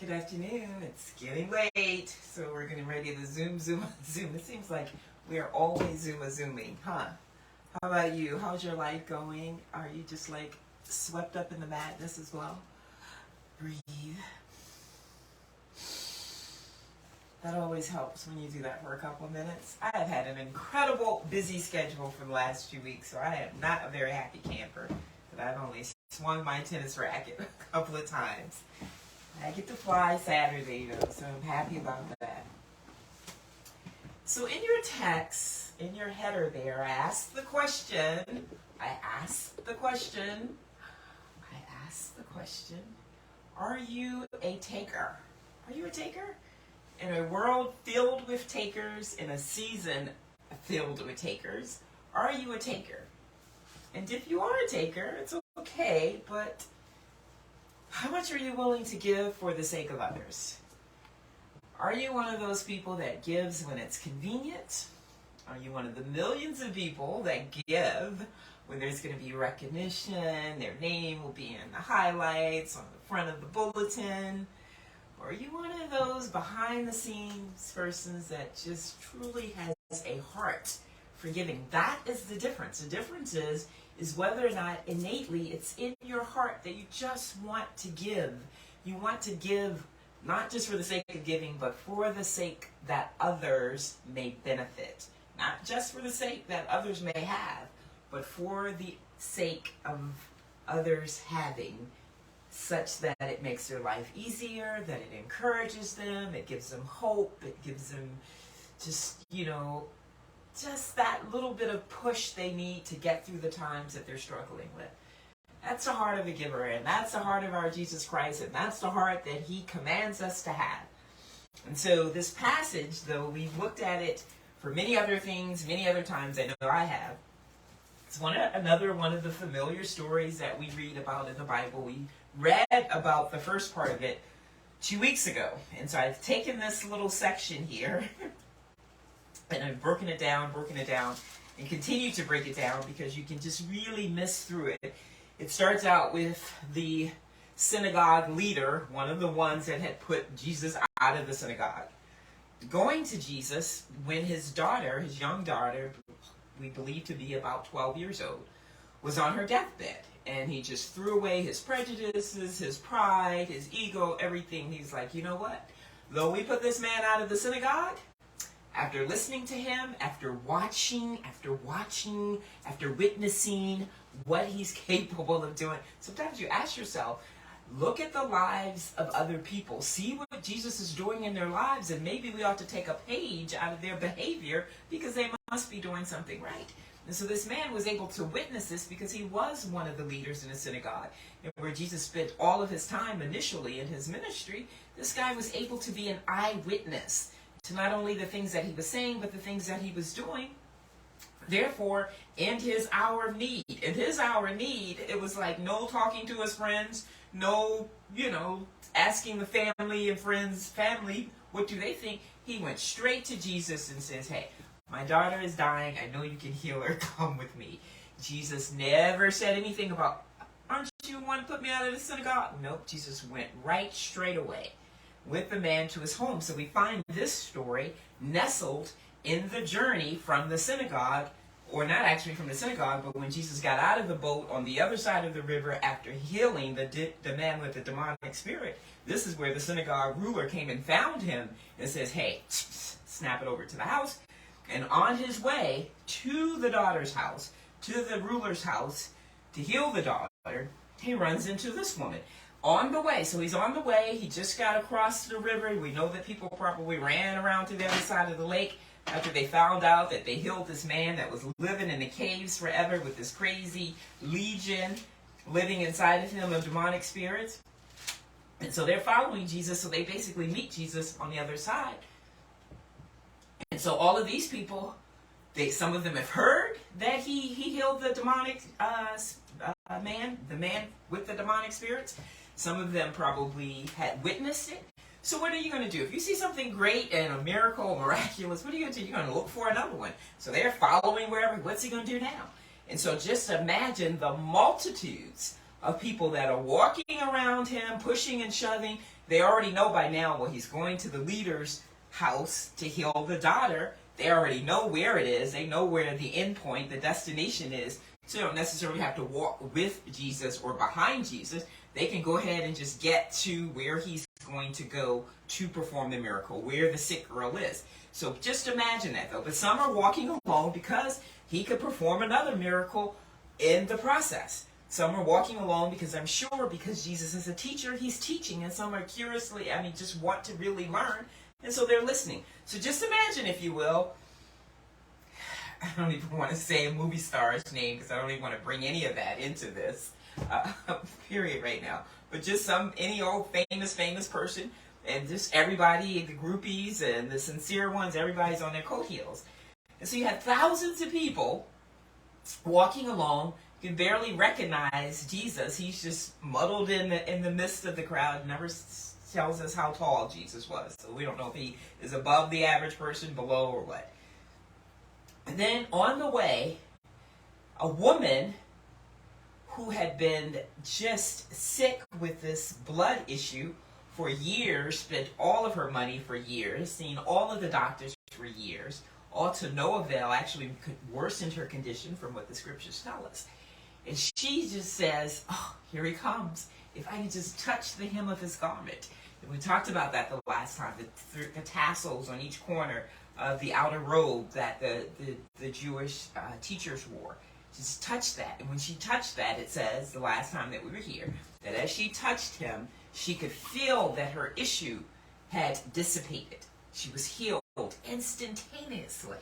Good afternoon. It's getting late, so we're getting ready to zoom. It seems like we are always zooming, huh? How about you? How's your life going? Are you just like swept up in the madness as well? Breathe. That always helps when you do that for a couple of minutes. I have had an incredible busy schedule for the last 2 weeks, so I am not a very happy camper. But I've only swung my tennis racket a couple of times. I get to fly Saturday, though, so I'm happy about that. So in your text, in your header there, I asked the question, are you a taker? Are you a taker? In a world filled with takers, in a season filled with takers, are you a taker? And if you are a taker, it's okay, but how much are you willing to give for the sake of others? Are you one of those people that gives when it's convenient? Are you one of the millions of people that give when there's going to be recognition, their name will be in the highlights, on the front of the bulletin? Or are you one of those behind the scenes persons that just truly has a heart for giving? That is the difference. The difference is whether or not innately it's in your heart that you just want to give. You want to give not just for the sake of giving, but for the sake that others may benefit. Not just for the sake that others may have, but for the sake of others having, such that it makes their life easier, that it encourages them, it gives them hope, it gives them just that little bit of push they need to get through the times that they're struggling with. That's the heart of a giver, and that's the heart of our Jesus Christ, and that's the heart that he commands us to have. And so this passage, though we've looked at it for many other things, many other times, I know I have, it's another one of the familiar stories that we read about in the Bible. We read about the first part of it 2 weeks ago. And so I've taken this little section here and I've broken it down, and continue to break it down because you can just really miss through it. It starts out with the synagogue leader, one of the ones that had put Jesus out of the synagogue, going to Jesus when his young daughter, we believe to be about 12 years old, was on her deathbed. And he just threw away his prejudices, his pride, his ego, everything. He's like, you know what? Though we put this man out of the synagogue, after listening to him, after watching, after witnessing what he's capable of doing, sometimes you ask yourself, look at the lives of other people. See what Jesus is doing in their lives, and maybe we ought to take a page out of their behavior because they must be doing something right. And so this man was able to witness this because he was one of the leaders in the synagogue. And where Jesus spent all of his time initially in his ministry, this guy was able to be an eyewitness to not only the things that he was saying, but the things that he was doing. Therefore, in his hour of need, it was like no talking to his friends, no, asking the family and friends, what do they think? He went straight to Jesus and says, hey, my daughter is dying. I know you can heal her. Come with me. Jesus never said anything about, aren't you one to put me out of the synagogue? Nope. Jesus went right straight away with the man to his home. So we find this story nestled in the journey from the synagogue, or not actually from the synagogue, but when Jesus got out of the boat on the other side of the river after healing the man with the demonic spirit. This is where the synagogue ruler came and found him and says, hey, snap it over to the house. And on his way to the daughter's house, to the ruler's house, to heal the daughter, he runs into this woman. On the way, so he's on the way, he just got across the river. We know that people probably ran around to the other side of the lake after they found out that they healed this man that was living in the caves forever with this crazy legion living inside of him of demonic spirits. And so they're following Jesus, so they basically meet Jesus on the other side. And so all of these people, some of them have heard that he healed the demonic man, the man with the demonic spirits. Some of them probably had witnessed it. So what are you going to do? If you see something great and a miracle, miraculous, what are you going to do? You're going to look for another one. So they're following wherever. What's he going to do now? And so just imagine the multitudes of people that are walking around him, pushing and shoving. They already know by now, well, he's going to the leader's house to heal the daughter. They already know where it is. They know where the end point, the destination is. So they don't necessarily have to walk with Jesus or behind Jesus. They can go ahead and just get to where he's going to go to perform the miracle, where the sick girl is. So just imagine that, though. But some are walking alone because he could perform another miracle in the process. Some are walking alone because I'm sure because Jesus is a teacher, he's teaching. And some are curiously, just want to really learn. And so they're listening. So just imagine, if you will, I don't even want to say a movie star's name because I don't even want to bring any of that into this period right now. But just any old famous person, and just everybody, the groupies and the sincere ones, everybody's on their coat heels. And so you have thousands of people walking along. You can barely recognize Jesus. He's just muddled in the midst of the crowd. Never tells us how tall Jesus was. So we don't know if he is above the average person, below, or what. And then on the way, a woman who had been just sick with this blood issue for years, spent all of her money for years, seen all of the doctors for years, all to no avail, actually worsened her condition from what the scriptures tell us. And she just says, oh, here he comes. If I can just touch the hem of his garment. And we talked about that the last time, the tassels on each corner of the outer robe that the Jewish teachers wore. Just touch that. And when she touched that, it says, the last time that we were here, that as she touched him, she could feel that her issue had dissipated. She was healed instantaneously.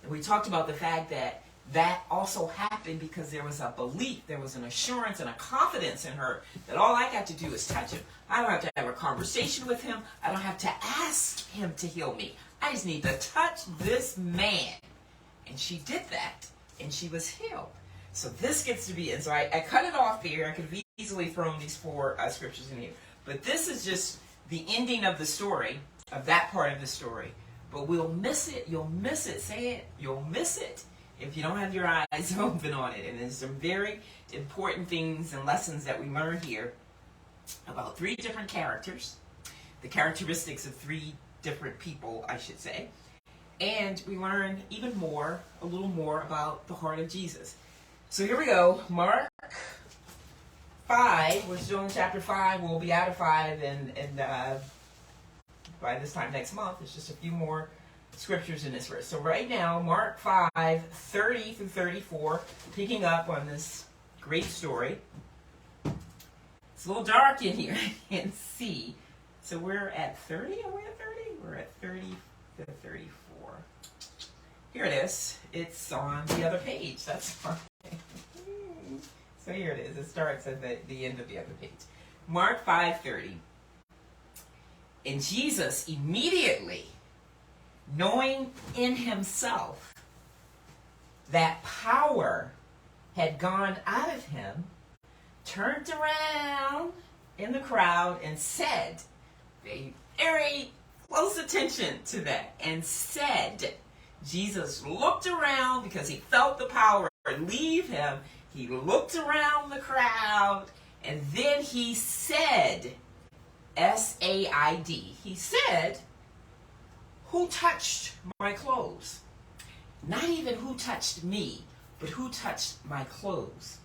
And we talked about the fact that that also happened because there was a belief, there was an assurance and a confidence in her that all I got to do is touch him. I don't have to have a conversation with him. I don't have to ask him to heal me. I just need to touch this man. And she did that, and she was healed. So this gets to be, and so I cut it off here. I could have easily thrown these 4 scriptures in here. But this is just the ending of the story, of that part of the story. But we'll miss it. You'll miss it. Say it. You'll miss it if you don't have your eyes open on it. And there's some very important things and lessons that we learn here about 3 different characters, the characteristics of 3 different people, I should say. And we learn even more, a little more about the heart of Jesus. So here we go. Mark 5, we're still in chapter 5. We'll be out of 5 and by this time next month. It's just a few more scriptures in this verse. So right now, Mark 5, 30 through 34, picking up on this great story. It's a little dark in here, I can't see. So we're at 30? Are we at 30? We're at 30 to 34. Here it is. It's on the other page. That's fine. So here it is. It starts at the end of the other page. Mark 5:30. And Jesus immediately, knowing in himself that power had gone out of him, turned around in the crowd and said, pay very close attention to that, and said, Jesus looked around because he felt the power leave him. He looked around the crowd, and then he said, S-A-I-D. He said, who touched my clothes? Not even who touched me, but who touched my clothes?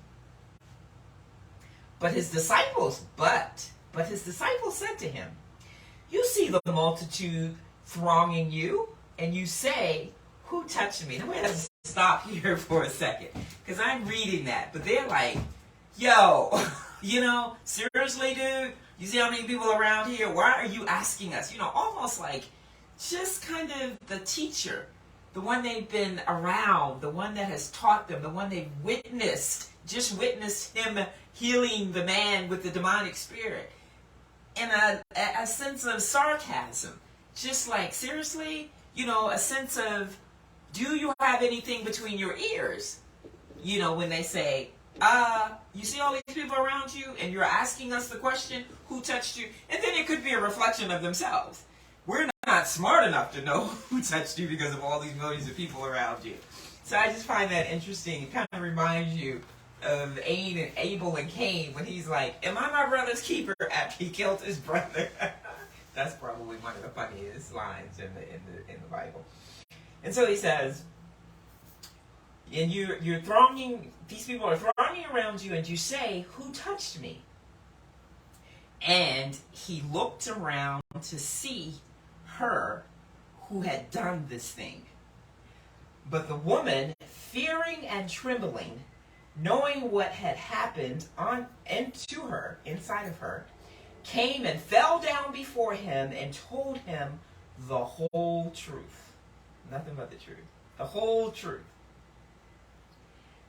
But his disciples said to him, you see the multitude thronging you, and you say, who touched me? Now we have to stop here for a second, because I'm reading that, but they're like, yo, seriously, dude? You see how many people around here? Why are you asking us? Almost like just kind of the teacher, the one they've been around, the one that has taught them, the one they've witnessed him healing the man with the demonic spirit. In a sense of sarcasm. Just like, seriously? A sense of, do you have anything between your ears? When they say, you see all these people around you and you're asking us the question, who touched you? And then it could be a reflection of themselves. We're not smart enough to know who touched you because of all these millions of people around you. So I just find that interesting. It kind of reminds you of Abel and Cain when he's like, "Am I my brother's keeper?" after he killed his brother. That's probably one of the funniest lines in the Bible. And so he says, and you're thronging, these people are thronging around you, and you say, "Who touched me?" And he looked around to see her who had done this thing. But the woman, fearing and trembling, knowing what had happened into her, inside of her, came and fell down before him and told him the whole truth. Nothing but the truth. The whole truth.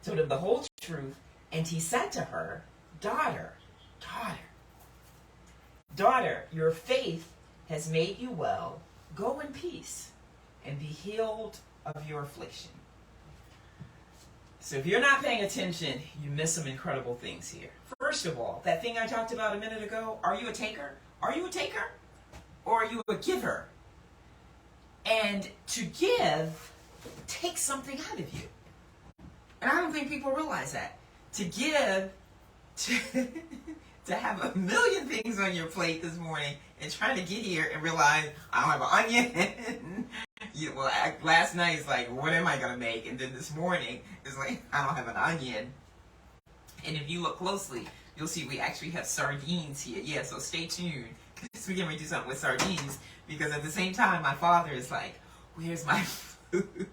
Told him the whole truth, and he said to her, daughter, your faith has made you well. Go in peace and be healed of your affliction. So if you're not paying attention, you miss some incredible things here. First of all, that thing I talked about a minute ago, are you a taker? Are you a taker? Or are you a giver? And to give takes something out of you. And I don't think people realize that. To give, to have a million things on your plate this morning and trying to get here and realize I don't have an onion. Last night it's like, what am I going to make? And then this morning it's like, I don't have an onion. And if you look closely, you'll see we actually have sardines here. Yeah, so stay tuned. Because we're going to do something with sardines. Because at the same time, my father is like, where's my food?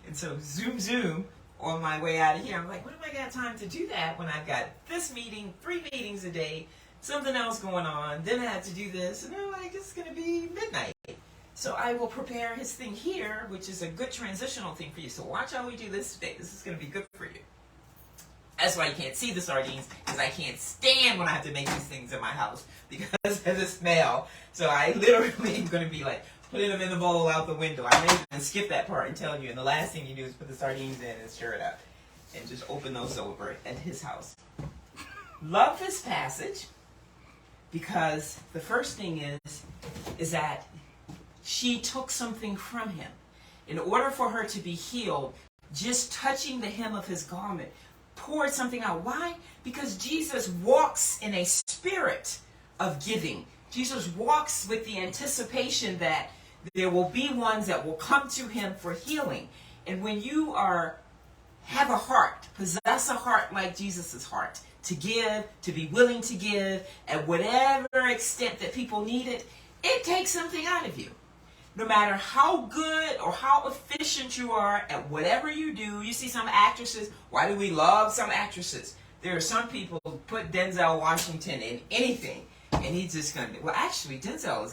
And so zoom, on my way out of here, I'm like, when am I got time to do that when I've got this meeting, 3 meetings a day, something else going on, then I have to do this, and they're like, it's going to be midnight. So I will prepare his thing here, which is a good transitional thing for you. So watch how we do this today. This is going to be good for you. That's why you can't see the sardines, because I can't stand when I have to make these things in my house because of the smell. So I literally am going to be like, putting them in the bowl out the window. I may even skip that part and tell you, and the last thing you do is put the sardines in and stir it up. And just open those over at his house. Love this passage because the first thing is that she took something from him. In order for her to be healed, just touching the hem of his garment poured something out. Why? Because Jesus walks in a spirit of giving. Jesus walks with the anticipation that there will be ones that will come to him for healing. And when you have a heart, possess a heart like Jesus' heart, to give, to be willing to give, at whatever extent that people need it, it takes something out of you. No matter how good or how efficient you are at whatever you do, you see some actresses, why do we love some actresses? There are some people who put Denzel Washington in anything, and he's just going to, well, actually, Denzel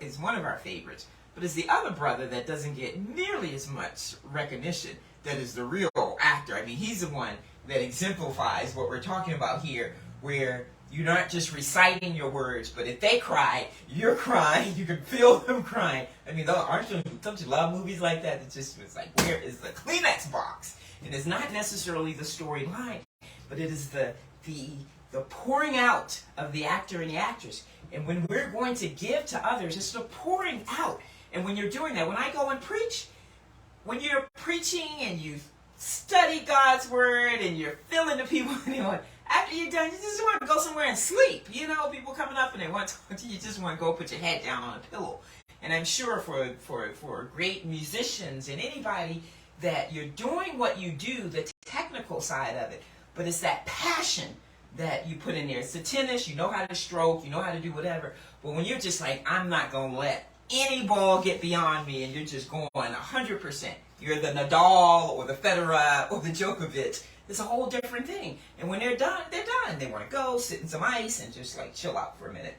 is one of our favorites, but it's the other brother that doesn't get nearly as much recognition that is the real actor. I mean, he's the one that exemplifies what we're talking about here, where you're not just reciting your words, but if they cry, you're crying. You can feel them crying. I mean, don't you love movies like that? It's like, where is the Kleenex box? And it's not necessarily the storyline, but it is the pouring out of the actor and the actress. And when we're going to give to others, it's the pouring out. And when you're doing that, when I go and preach, when you're preaching and you study God's word and you're filling the people, after you're done, you just want to go somewhere and sleep. People coming up and they want to, you just want to go put your head down on a pillow. And I'm sure for great musicians and anybody that you're doing what you do, the technical side of it, but it's that passion that you put in there. It's the tennis, you know how to stroke, you know how to do whatever. But when you're just like, I'm not going to let any ball get beyond me, and you're just going 100%. You're the Nadal or the Federer or the Djokovic. It's a whole different thing. And when they're done, they're done. They want to go sit in some ice and just like chill out for a minute.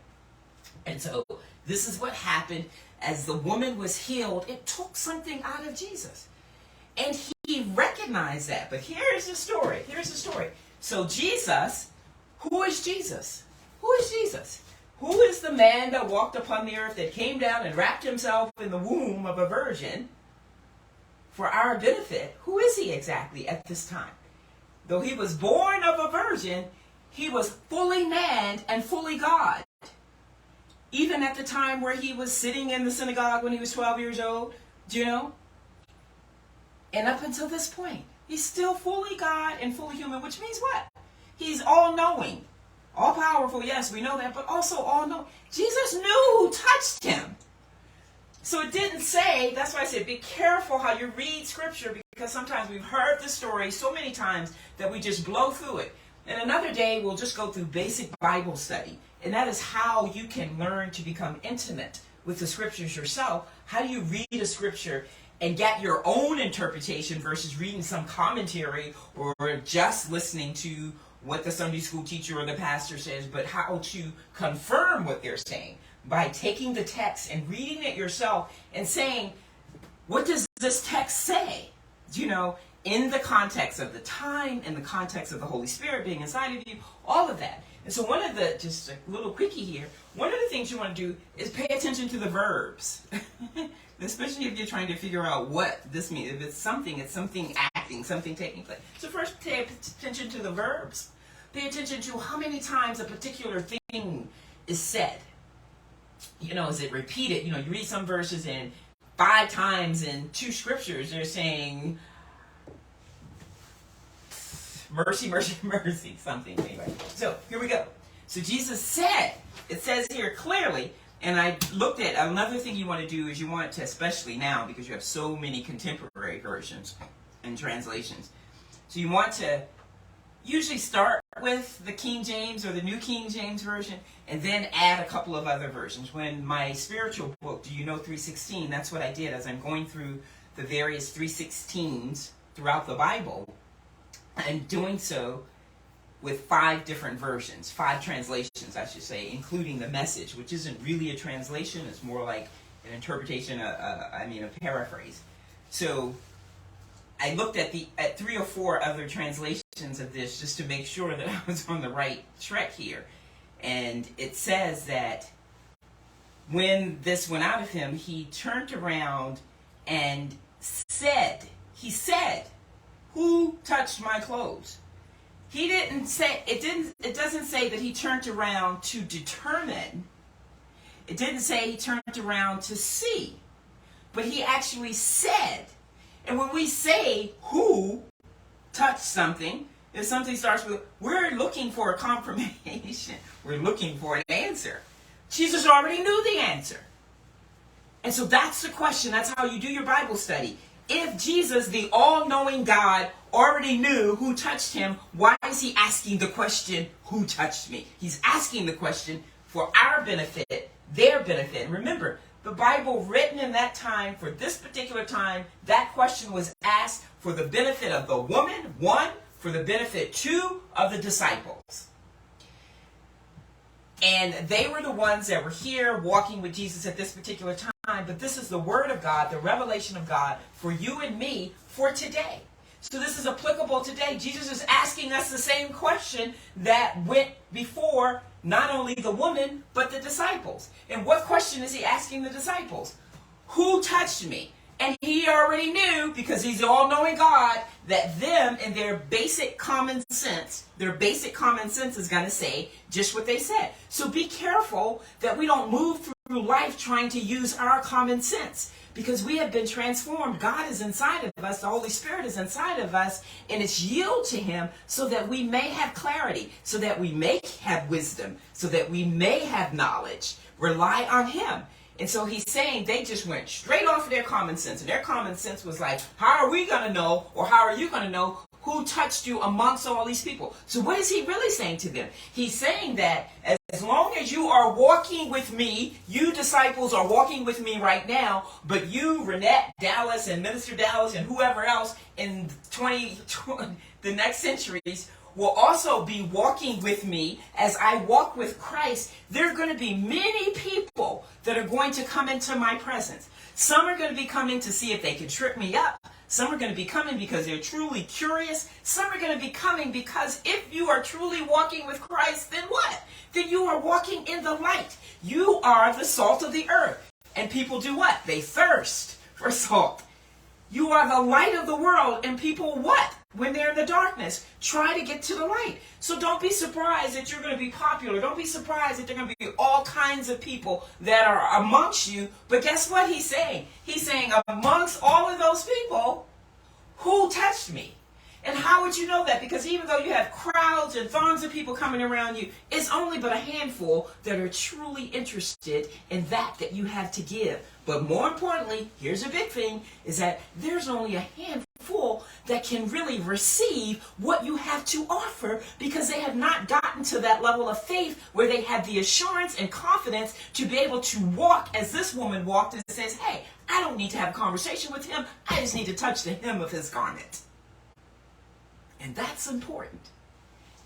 And so this is what happened as the woman was healed. It took something out of Jesus. And he recognized that. But here's the story. So Jesus, who is Jesus? Who is Jesus? Who is the man that walked upon the earth, that came down and wrapped himself in the womb of a virgin for our benefit? Who is he exactly at this time? Though he was born of a virgin, he was fully man and fully God. Even at the time where he was sitting in the synagogue when he was 12 years old, And up until this point, He's still fully God and fully human, which means what? He's all-knowing, all-powerful, yes, we know that, but also all-knowing. Jesus knew who touched him. So it didn't say, that's why I said be careful how you read Scripture, because sometimes we've heard the story so many times that we just blow through it. And another day we'll just go through basic Bible study. And that is how you can learn to become intimate with the Scriptures yourself. How do you read a Scripture and get your own interpretation versus reading some commentary or just listening to what the Sunday school teacher or the pastor says, but how to confirm what they're saying by taking the text and reading it yourself and saying, what does this text say? You know, in the context of the time, in the context of the Holy Spirit being inside of you, all of that. And so one of the, just a little quickie here, one of the things you want to do is pay attention to the verbs. Especially if you're trying to figure out what this means. If it's something acting, something taking place. So first pay attention to the verbs. Pay attention to how many times a particular thing is said. You know, is it repeated? You know, you read some verses and 5 times in 2 scriptures they're saying mercy, mercy, mercy, something. Anyway, so here we go. So Jesus said, it says here clearly, and I looked at another thing you want to do is you want to, especially now because you have so many contemporary versions and translations, so you want to usually start with the King James or the New King James Version and then add a couple of other versions. When my spiritual book, Do You Know 316, that's what I did as I'm going through the various 316s throughout the Bible and doing so with 5 different versions, 5 translations, I should say, including the Message, which isn't really a translation. It's more like an interpretation, a paraphrase. So I looked at 3 or 4 other translations of this just to make sure that I was on the right track here. And it says that when this went out of him, he turned around and said, "Who touched my clothes?" He didn't say, it doesn't say that he turned around to determine. It didn't say he turned around to see. But he actually said. And when we say who touched something, if something starts with, we're looking for a confirmation. We're looking for an answer. Jesus already knew the answer. And so that's the question. That's how you do your Bible study. If Jesus, the all-knowing God, already knew who touched him, why is he asking the question, who touched me? He's asking the question for our benefit, their benefit. And remember, the Bible written in that time, for this particular time, that question was asked for the benefit of the woman, 1, for the benefit, 2, of the disciples. And they were the ones that were here walking with Jesus at this particular time. But this is the Word of God, the revelation of God for you and me for today. So this is applicable today. Jesus is asking us the same question that went before not only the woman, but the disciples. And what question is he asking the disciples? Who touched me? And he already knew, because he's the all-knowing God, that them and their basic common sense is going to say just what they said. So be careful that we don't move through life trying to use our common sense, because we have been transformed. God is inside of us. The Holy Spirit is inside of us, and it's yield to him so that we may have clarity, so that we may have wisdom, so that we may have knowledge. Rely on him. And so he's saying they just went straight off of their common sense. And their common sense was like, how are we going to know, or how are you going to know who touched you amongst all these people? So what is he really saying to them? He's saying that as long as you are walking with me, you disciples are walking with me right now, but you, Renette Dallas and Minister Dallas and whoever else in the next centuries will also be walking with me as I walk with Christ. There are going to be many people that are going to come into my presence. Some are going to be coming to see if they can trip me up. Some are going to be coming because they're truly curious. Some are going to be coming because if you are truly walking with Christ, then what? Then you are walking in the light. You are the salt of the earth. And people do what? They thirst for salt. You are the light of the world, and people what? When they're in the darkness, try to get to the light. So don't be surprised that you're going to be popular. Don't be surprised that there are going to be all kinds of people that are amongst you. But guess what he's saying? He's saying amongst all of those people, who touched me? And how would you know that? Because even though you have crowds and throngs of people coming around you, it's only but a handful that are truly interested in that you have to give. But more importantly, here's a big thing, is that there's only a handful that can really receive what you have to offer, because they have not gotten to that level of faith where they have the assurance and confidence to be able to walk as this woman walked and says, hey, I don't need to have a conversation with him. I just need to touch the hem of his garment. And that's important.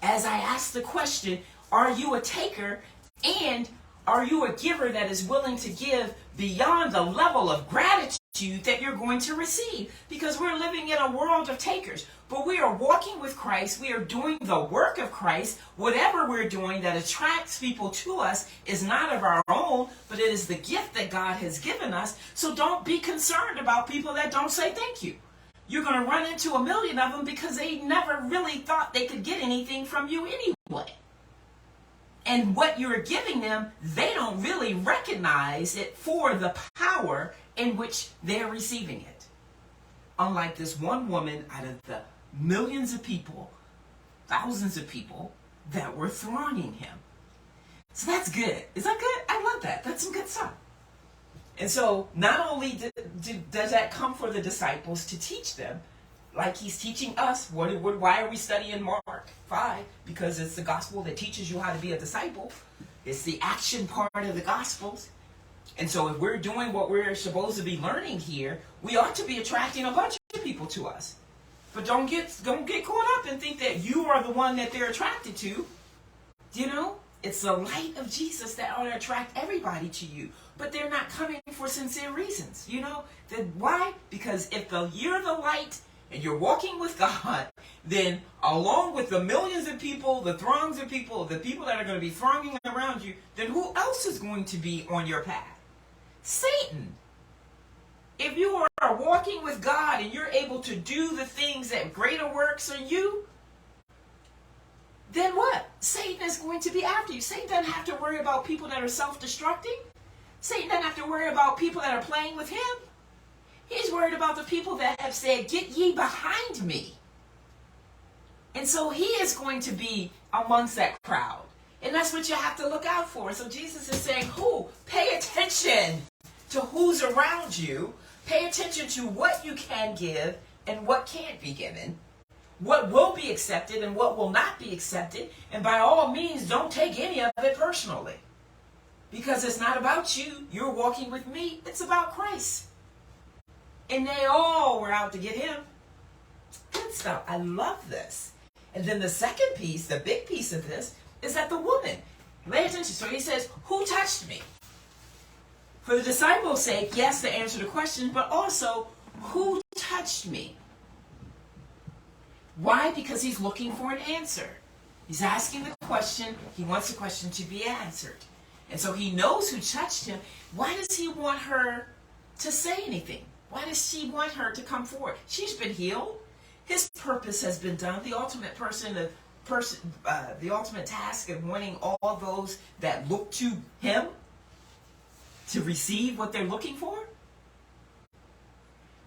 As I ask the question, are you a taker, and are you a giver that is willing to give beyond the level of gratitude that you're going to receive? Because we're living in a world of takers, but we are walking with Christ. We are doing the work of Christ. Whatever we're doing that attracts people to us is not of our own, but it is the gift that God has given us. So don't be concerned about people that don't say thank you. You're going to run into a million of them because they never really thought they could get anything from you anyway. And what you're giving them, they don't really recognize it for the power in which they're receiving it. Unlike this one woman out of the millions of people, thousands of people that were thronging him. So that's good. Is that good? I love that. That's some good stuff. And so not only does that come for the disciples to teach them, like he's teaching us. Why are we studying Mark 5? Because it's the gospel that teaches you how to be a disciple. It's the action part of the gospels. And so if we're doing what we're supposed to be learning here, we ought to be attracting a bunch of people to us. But don't get caught up and think that you are the one that they're attracted to. You know, it's the light of Jesus that ought to attract everybody to you. But they're not coming for sincere reasons. You know, why? Because if you're the light and you're walking with God, then along with the millions of people, the throngs of people, the people that are going to be thronging around you, then who else is going to be on your path? Satan. If you are walking with God and you're able to do the things that greater works are you, then what? Satan is going to be after you. Satan doesn't have to worry about people that are self-destructing. Satan doesn't have to worry about people that are playing with him. He's worried about the people that have said, get ye behind me. And so he is going to be amongst that crowd. And that's what you have to look out for. So Jesus is saying, pay attention to who's around you. Pay attention to what you can give and what can't be given. What will be accepted and what will not be accepted. And by all means, don't take any of it personally. Because it's not about you. You're walking with me. It's about Christ. And they all were out to get him. Good stuff. I love this. And then the second piece, the big piece of this, is that the woman. Pay attention. So he says, who touched me? For the disciples' sake, yes, to answer the question, but also, who touched me? Why? Because he's looking for an answer. He's asking the question. He wants the question to be answered. And so he knows who touched him. Why does he want her to say anything? Why does she want her to come forward? She's been healed. His purpose has been done. The ultimate the ultimate task of wanting all those that look to him to receive what they're looking for.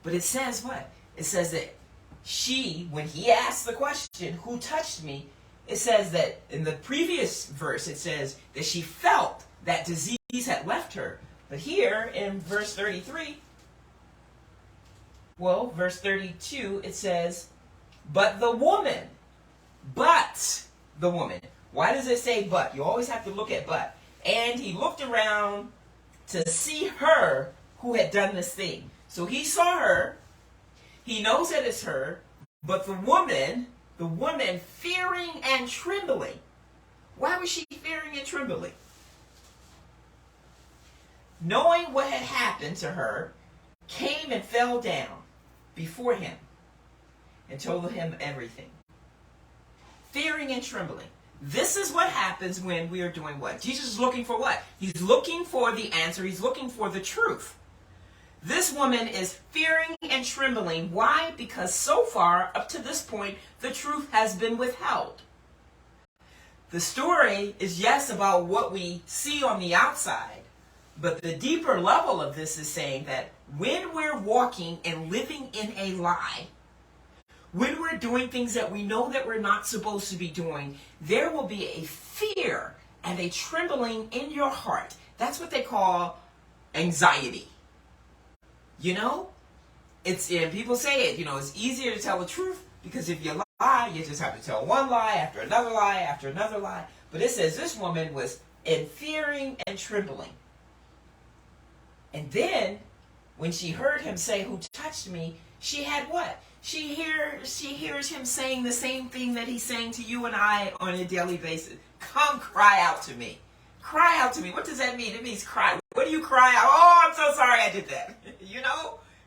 But it says what? It says that she, when he asked the question, who touched me? It says that in the previous verse, it says that she felt that disease had left her. But here in verse 33, verse 32, it says, but the woman. Why does it say but? You always have to look at but. And he looked around to see her who had done this thing. So he saw her. He knows that it's her. But the woman fearing and trembling. Why was she fearing and trembling? Knowing what had happened to her, came and fell down before him and told him everything. Fearing and trembling. This is what happens when we are doing what? Jesus is looking for what? He's looking for the answer. He's looking for the truth. This woman is fearing and trembling. Why? Because so far, up to this point, the truth has been withheld. The story is, yes, about what we see on the outside, but the deeper level of this is saying that when we're walking and living in a lie, when we're doing things that we know that we're not supposed to be doing, there will be a fear and a trembling in your heart. That's what they call anxiety. You know, and people say it, it's easier to tell the truth, because if you lie, you just have to tell one lie after another lie after another lie. But it says this woman was in fearing and trembling. And then when she heard him say, "Who touched me?" she had what? She hears him saying the same thing that he's saying to you and I on a daily basis. Come cry out to me. Cry out to me. What does that mean? It means cry. What do you cry out? Oh, I'm so sorry I did that.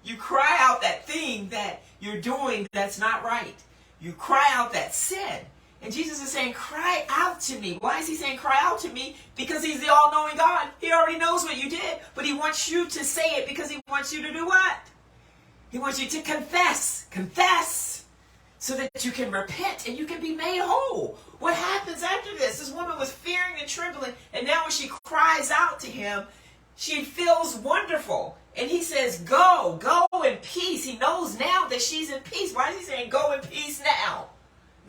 You cry out that thing that you're doing that's not right. You cry out that sin. And Jesus is saying, cry out to me. Why is he saying cry out to me? Because he's the all-knowing God. He already knows what you did, but he wants you to say it because he wants you to do what? He wants you to confess. Confess so that you can repent and you can be made whole. What happens after this? This woman was fearing and trembling, and now when she cries out to him, she feels wonderful. And he says, go in peace. He knows now that she's in peace. Why is he saying go in peace now?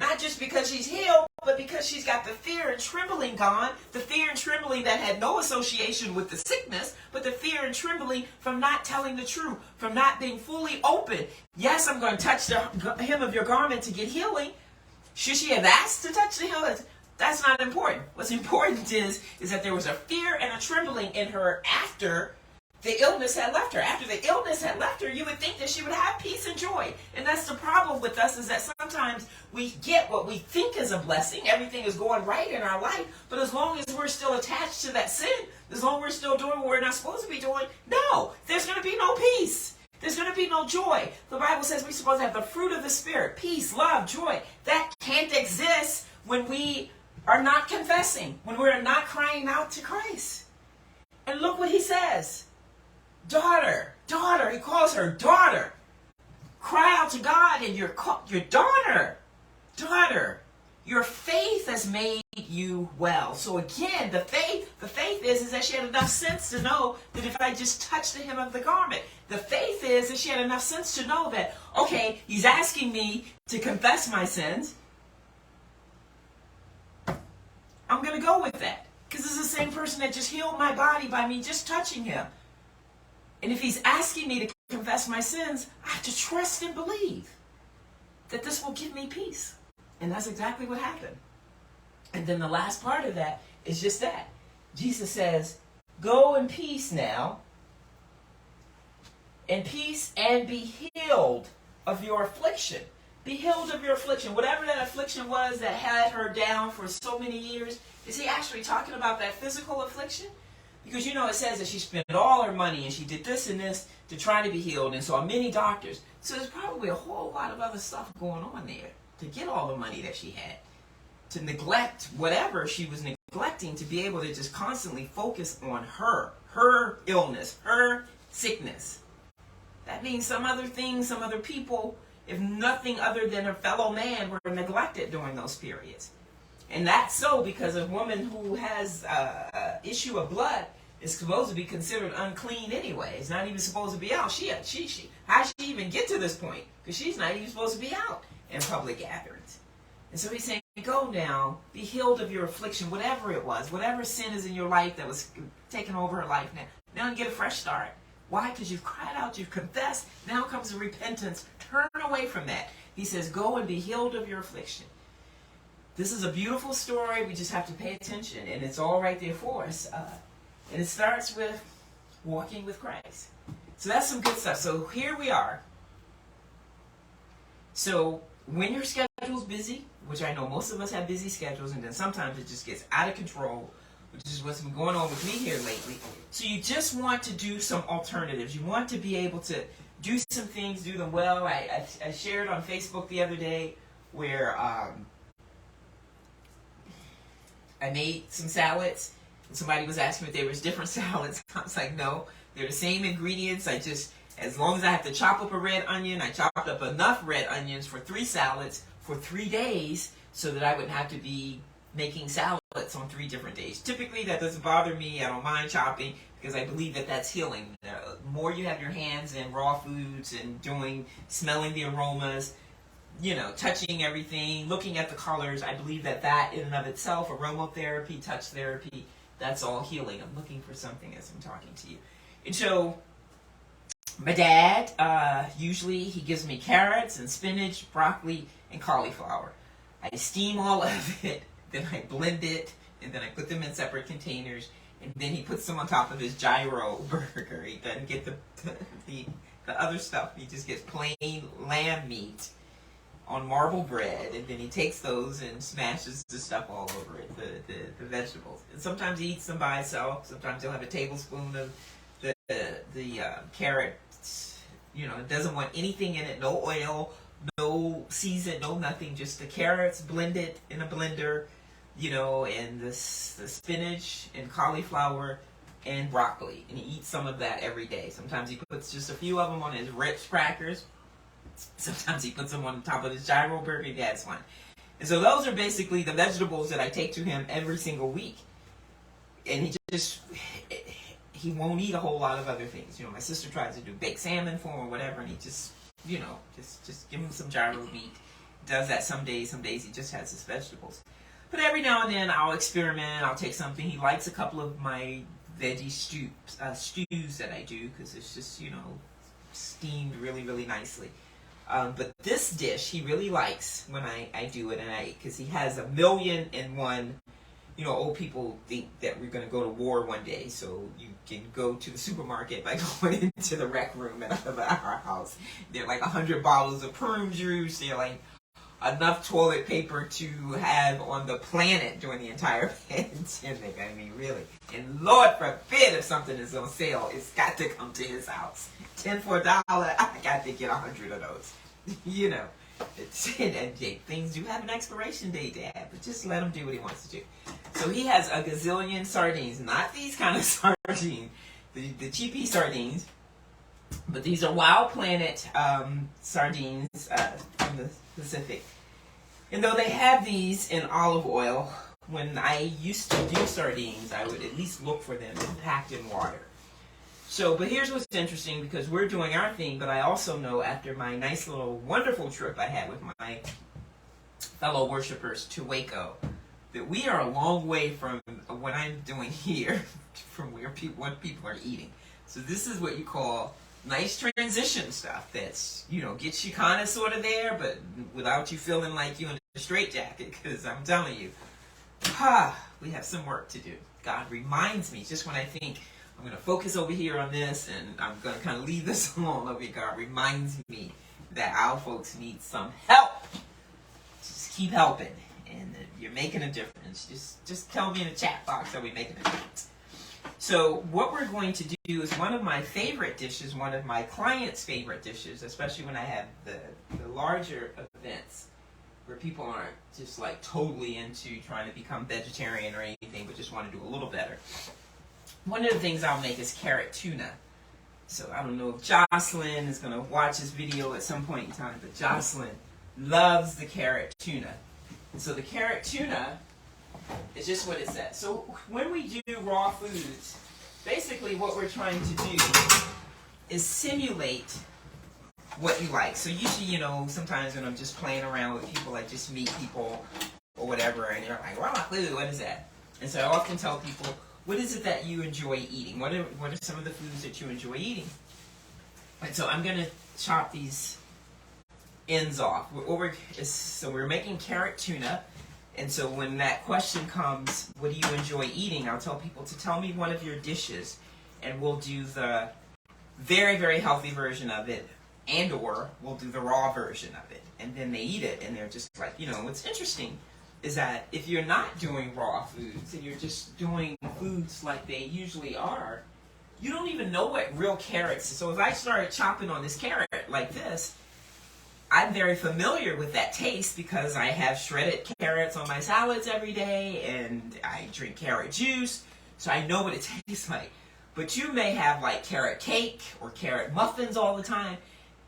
Not just because she's healed, but because she's got the fear and trembling gone. The fear and trembling that had no association with the sickness, but the fear and trembling from not telling the truth, from not being fully open. Yes, I'm going to touch the hem of your garment to get healing. Should she have asked to touch the hem? That's not important. What's important is that there was a fear and a trembling in her after the illness had left her. After the illness had left her, you would think that she would have peace and joy. And that's the problem with us, is that sometimes we get what we think is a blessing. Everything is going right in our life. But as long as we're still attached to that sin, as long as we're still doing what we're not supposed to be doing, no, there's going to be no peace. There's going to be no joy. The Bible says we're supposed to have the fruit of the Spirit, peace, love, joy. That can't exist when we are not confessing, when we're not crying out to Christ. And look what he says. Daughter, he calls her daughter. Cry out to God and your daughter, your faith has made you well. So again, the faith is that she had enough sense to know that if I just touch the hem of the garment, the faith is that she had enough sense to know that, okay, he's asking me to confess my sins. I'm going to go with that, because this is the same person that just healed my body by me just touching him. And if he's asking me to confess my sins, I have to trust and believe that this will give me peace. And that's exactly what happened. And then the last part of that is just that. Jesus says, go in peace now, in peace, and be healed of your affliction. Be healed of your affliction. Whatever that affliction was that had her down for so many years, is he actually talking about that physical affliction? Because it says that she spent all her money and she did this and this to try to be healed and saw many doctors. So there's probably a whole lot of other stuff going on there to get all the money that she had. To neglect whatever she was neglecting, to be able to just constantly focus on her illness, her sickness. That means some other things, some other people, if nothing other than her fellow man, were neglected during those periods. And that's so because a woman who has issue of blood is supposed to be considered unclean anyway. It's not even supposed to be out. How did she even get to this point? Because she's not even supposed to be out in public gatherings. And so he's saying, go now, be healed of your affliction, whatever it was, whatever sin is in your life that was taking over her life now. Now get a fresh start. Why? Because you've cried out, you've confessed. Now comes the repentance. Turn away from that. He says, go and be healed of your affliction. This is a beautiful story. We just have to pay attention, and it's all right there for us. And it starts with walking with Christ. So that's some good stuff. So here we are. So when your schedule's busy, which I know most of us have busy schedules, and then sometimes it just gets out of control, which is what's been going on with me here lately. So you just want to do some alternatives. You want to be able to do some things, do them well. I shared on Facebook the other day where I made some salads, and somebody was asking me if there was different salads. I was like, no, they're the same ingredients. As long as I have to chop up a red onion, I chopped up enough red onions for 3 salads for 3 days so that I wouldn't have to be making salads on 3 different days. Typically, that doesn't bother me. I don't mind chopping because I believe that that's healing. The more you have your hands in raw foods and smelling the aromas, touching everything, looking at the colors. I believe that in and of itself, aromatherapy, touch therapy, that's all healing. I'm looking for something as I'm talking to you. And so my dad, usually he gives me carrots and spinach, broccoli, and cauliflower. I steam all of it, then I blend it, and then I put them in separate containers, and then he puts them on top of his gyro burger. He doesn't get the other stuff. He just gets plain lamb meat on marble bread, and then he takes those and smashes the stuff all over it, the vegetables. And sometimes he eats them by himself. Sometimes he'll have a tablespoon of the carrot. It doesn't want anything in it, no oil, no season, no nothing, just the carrots blended in a blender, and the spinach and cauliflower and broccoli. And he eats some of that every day. Sometimes he puts just a few of them on his Ritz crackers. Sometimes he puts them on top of his gyro burger. That's one. And so those are basically the vegetables that I take to him every single week. And he won't eat a whole lot of other things. My sister tries to do baked salmon for him or whatever, and he just give him some gyro meat. Does that some days he just has his vegetables. But every now and then I'll experiment. I'll take something. He likes a couple of my veggie stews that I do, because it's just, steamed really, really nicely. But this dish he really likes when I do it, and because he has 1,000,001. Old people think that we're going to go to war one day, so you can go to the supermarket by going into the rec room at our house. There are like 100 bottles of prune juice. There are like enough toilet paper to have on the planet during the entire pandemic. I mean, really. And Lord forbid if something is on sale, it's got to come to his house. 10 for $1, I got to get 100 of those. And things do have an expiration date, Dad, but just let him do what he wants to do. So he has a gazillion sardines, not these kind of sardines, the cheapy sardines, but these are Wild Planet sardines from the Pacific. And though they have these in olive oil, when I used to do sardines, I would at least look for them packed in water. But here's what's interesting, because we're doing our thing, but I also know after my nice little wonderful trip I had with my fellow worshipers to Waco, that we are a long way from what I'm doing here, from what people are eating. So this is what you call nice transition stuff that's, gets you kind of sort of there, but without you feeling like you're in a straitjacket, because I'm telling you, we have some work to do. God reminds me, just when I think I'm going to focus over here on this, and I'm going to kind of leave this alone over here, God reminds me that our folks need some help. Just keep helping, and you're making a difference. Just tell me in the chat box that we're making a difference. So what we're going to do is one of my favorite dishes, one of my clients' favorite dishes, especially when I have the larger events where people aren't just like totally into trying to become vegetarian or anything, but just want to do a little better. One of the things I'll make is carrot tuna. So I don't know if Jocelyn is going to watch this video at some point in time, but Jocelyn loves the carrot tuna. And so the carrot tuna is just what it says. So when we do raw foods, basically what we're trying to do is simulate what you like. So usually, sometimes when I'm just playing around with people, I just meet people or whatever, and they're like, raw food, what is that? And so I often tell people, what is it that you enjoy eating? What are some of the foods that you enjoy eating? And so I'm going to chop these ends off. So we're making carrot tuna. And so when that question comes, what do you enjoy eating? I'll tell people to tell me one of your dishes, and we'll do the very, very healthy version of it, and or we'll do the raw version of it. And then they eat it, and they're just like, what's interesting is that if you're not doing raw foods and you're just doing foods like they usually are, you don't even know what real carrots is. So if I started chopping on this carrot like this, I'm very familiar with that taste because I have shredded carrots on my salads every day and I drink carrot juice, so I know what it tastes like. But you may have like carrot cake or carrot muffins all the time,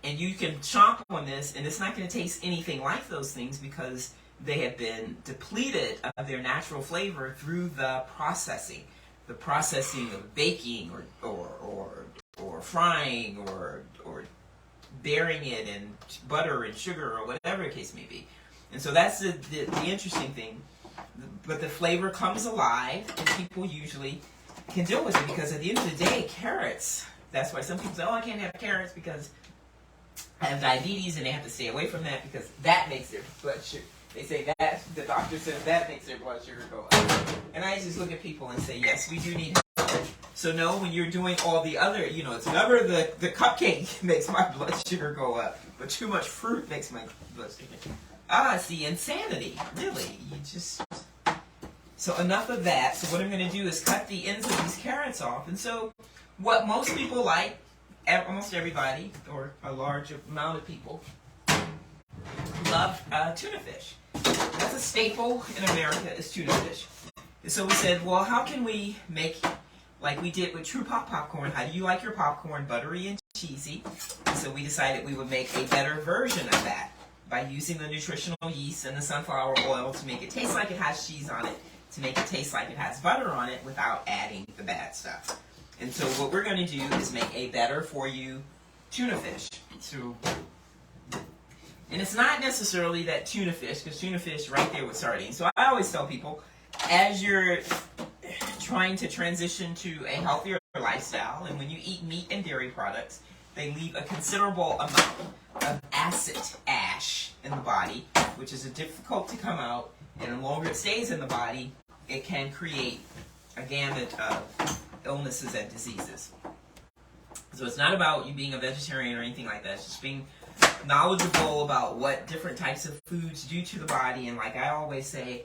and you can chomp on this and it's not going to taste anything like those things because they have been depleted of their natural flavor through the processing of baking or frying or burying it in butter and sugar or whatever the case may be. And so that's the interesting thing. But the flavor comes alive, and people usually can deal with it because at the end of the day, carrots, that's why some people say, oh, I can't have carrots because I have diabetes and they have to stay away from that because that makes their blood sugar. They say that, the doctor says that makes their blood sugar go up. And I just look at people and say, yes, we do need help. So no, when you're doing all the other, it's never the cupcake makes my blood sugar go up, but too much fruit makes my blood sugar. It's the insanity, really. So enough of that. So what I'm going to do is cut the ends of these carrots off. And so what most people like, almost everybody, or a large amount of people, love tuna fish. That's a staple in America, is tuna fish. And so we said, well, how can we make, like we did with True Pop popcorn, how do you like your popcorn, buttery and cheesy? And so we decided we would make a better version of that by using the nutritional yeast and the sunflower oil to make it taste like it has cheese on it, to make it taste like it has butter on it without adding the bad stuff. And so what we're going to do is make a better for you tuna fish. And it's not necessarily that tuna fish, because tuna fish right there with sardines. So I always tell people, as you're trying to transition to a healthier lifestyle, and when you eat meat and dairy products, they leave a considerable amount of acid ash in the body, which is difficult to come out, and the longer it stays in the body, it can create a gamut of illnesses and diseases. So it's not about you being a vegetarian or anything like that. It's just being knowledgeable about what different types of foods do to the body. And like I always say,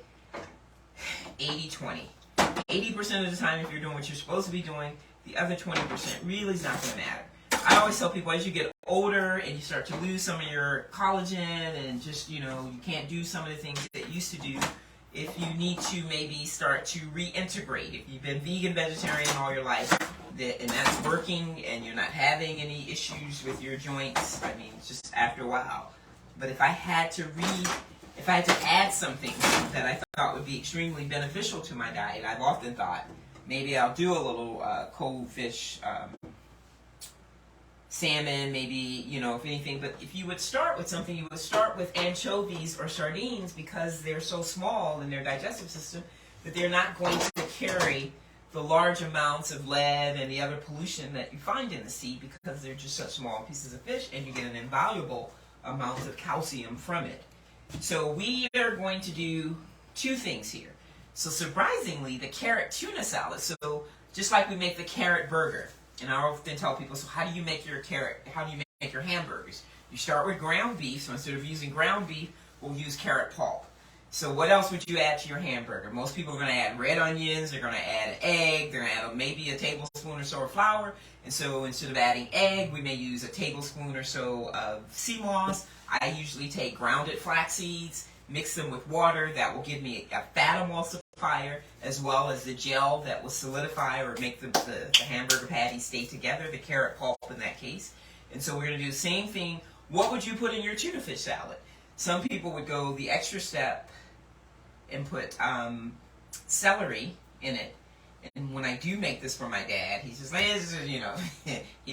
80-20. 80% of the time, if you're doing what you're supposed to be doing, the other 20% really is not going to matter. I always tell people, as you get older and you start to lose some of your collagen and just, you can't do some of the things that you used to do, if you need to maybe start to reintegrate, if you've been vegan, vegetarian all your life, and that's working and you're not having any issues with your joints, just after a while. But if I had to add something that I thought would be extremely beneficial to my diet, I've often thought, maybe I'll do a little cold fish, salmon, maybe, if anything. But if you would start with something, you would start with anchovies or sardines, because they're so small in their digestive system that they're not going to carry the large amounts of lead and the other pollution that you find in the sea, because they're just such small pieces of fish, and you get an invaluable amount of calcium from it. So we are going to do two things here. So surprisingly, the carrot tuna salad. So just like we make the carrot burger, and I often tell people, so how do you make your hamburgers? You start with ground beef. So instead of using ground beef, we'll use carrot pulp. So what else would you add to your hamburger? Most people are going to add red onions, they're going to add an egg, they're going to add maybe a tablespoon or so of flour. And so instead of adding egg, we may use a tablespoon or so of sea moss. I usually take grounded flax seeds, mix them with water. That will give me a fat emulsifier, as well as the gel that will solidify or make the hamburger patty stay together, the carrot pulp in that case. And so we're going to do the same thing. What would you put in your tuna fish salad? Some people would go the extra step and put celery in it. And when I do make this for my dad, he says, he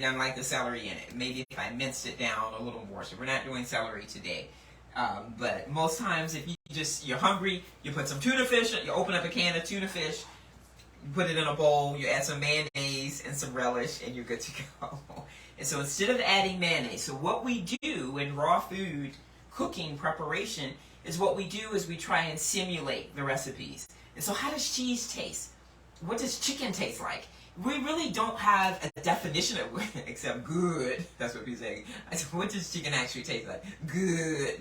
doesn't like the celery in it. Maybe if I minced it down a little more. So we're not doing celery today. But most times, if you're hungry, you put some tuna fish, you open up a can of tuna fish, you put it in a bowl, you add some mayonnaise and some relish, and you're good to go. And so instead of adding mayonnaise, so what we do in raw food cooking preparation is what we do is we try and simulate the recipes. And so how does cheese taste? What does chicken taste like? We really don't have a definition of it except good. That's what we say. I said, what does chicken actually taste like? Good.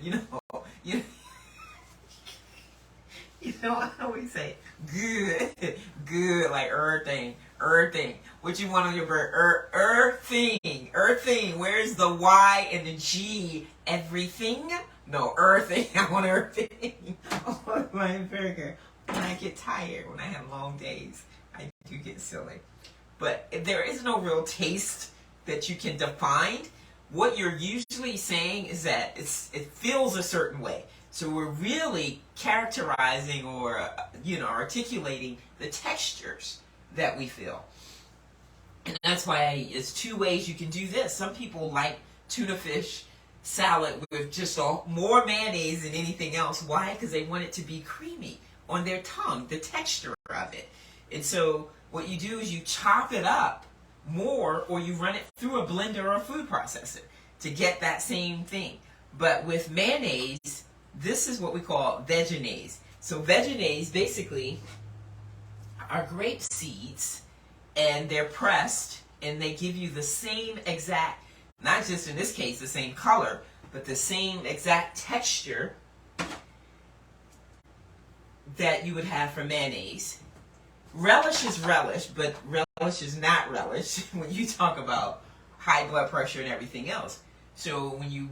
I always say good. Good, like earthing. What you want on your bird? Earthing. Where's the Y and the G? Everything? No, earthing. I want earthing. Oh, my burger. When I get tired, when I have long days, I do get silly. But there is no real taste that you can define. What you're usually saying is that it feels a certain way. So we're really characterizing or articulating the textures that we feel. And that's why it's two ways you can do this. Some people like tuna fish salad with just more mayonnaise than anything else. Why? Because they want it to be creamy on their tongue, the texture of it. And so what you do is you chop it up more, or you run it through a blender or a food processor to get that same thing. But with mayonnaise, this is what we call vegenaise. So vegenaise basically are grape seeds, and they're pressed, and they give you the same exact, not just in this case the same color, but the same exact texture that you would have for mayonnaise. Relish is relish, but relish is not relish when you talk about high blood pressure and everything else. So when you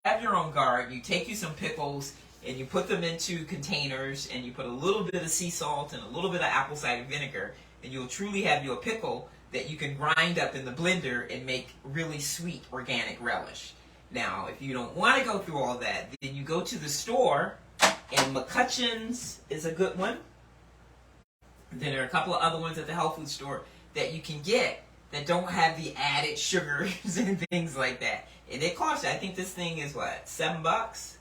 have your own garden, you take you some pickles and you put them into containers, and you put a little bit of sea salt and a little bit of apple cider vinegar, and you'll truly have your pickle that you can grind up in the blender and make really sweet organic relish. Now, if you don't want to go through all that, then you go to the store, and McCutcheon's is a good one. Then there are a couple of other ones at the health food store that you can get that don't have the added sugars and things like that. And it costs you, I think this thing is what, $7?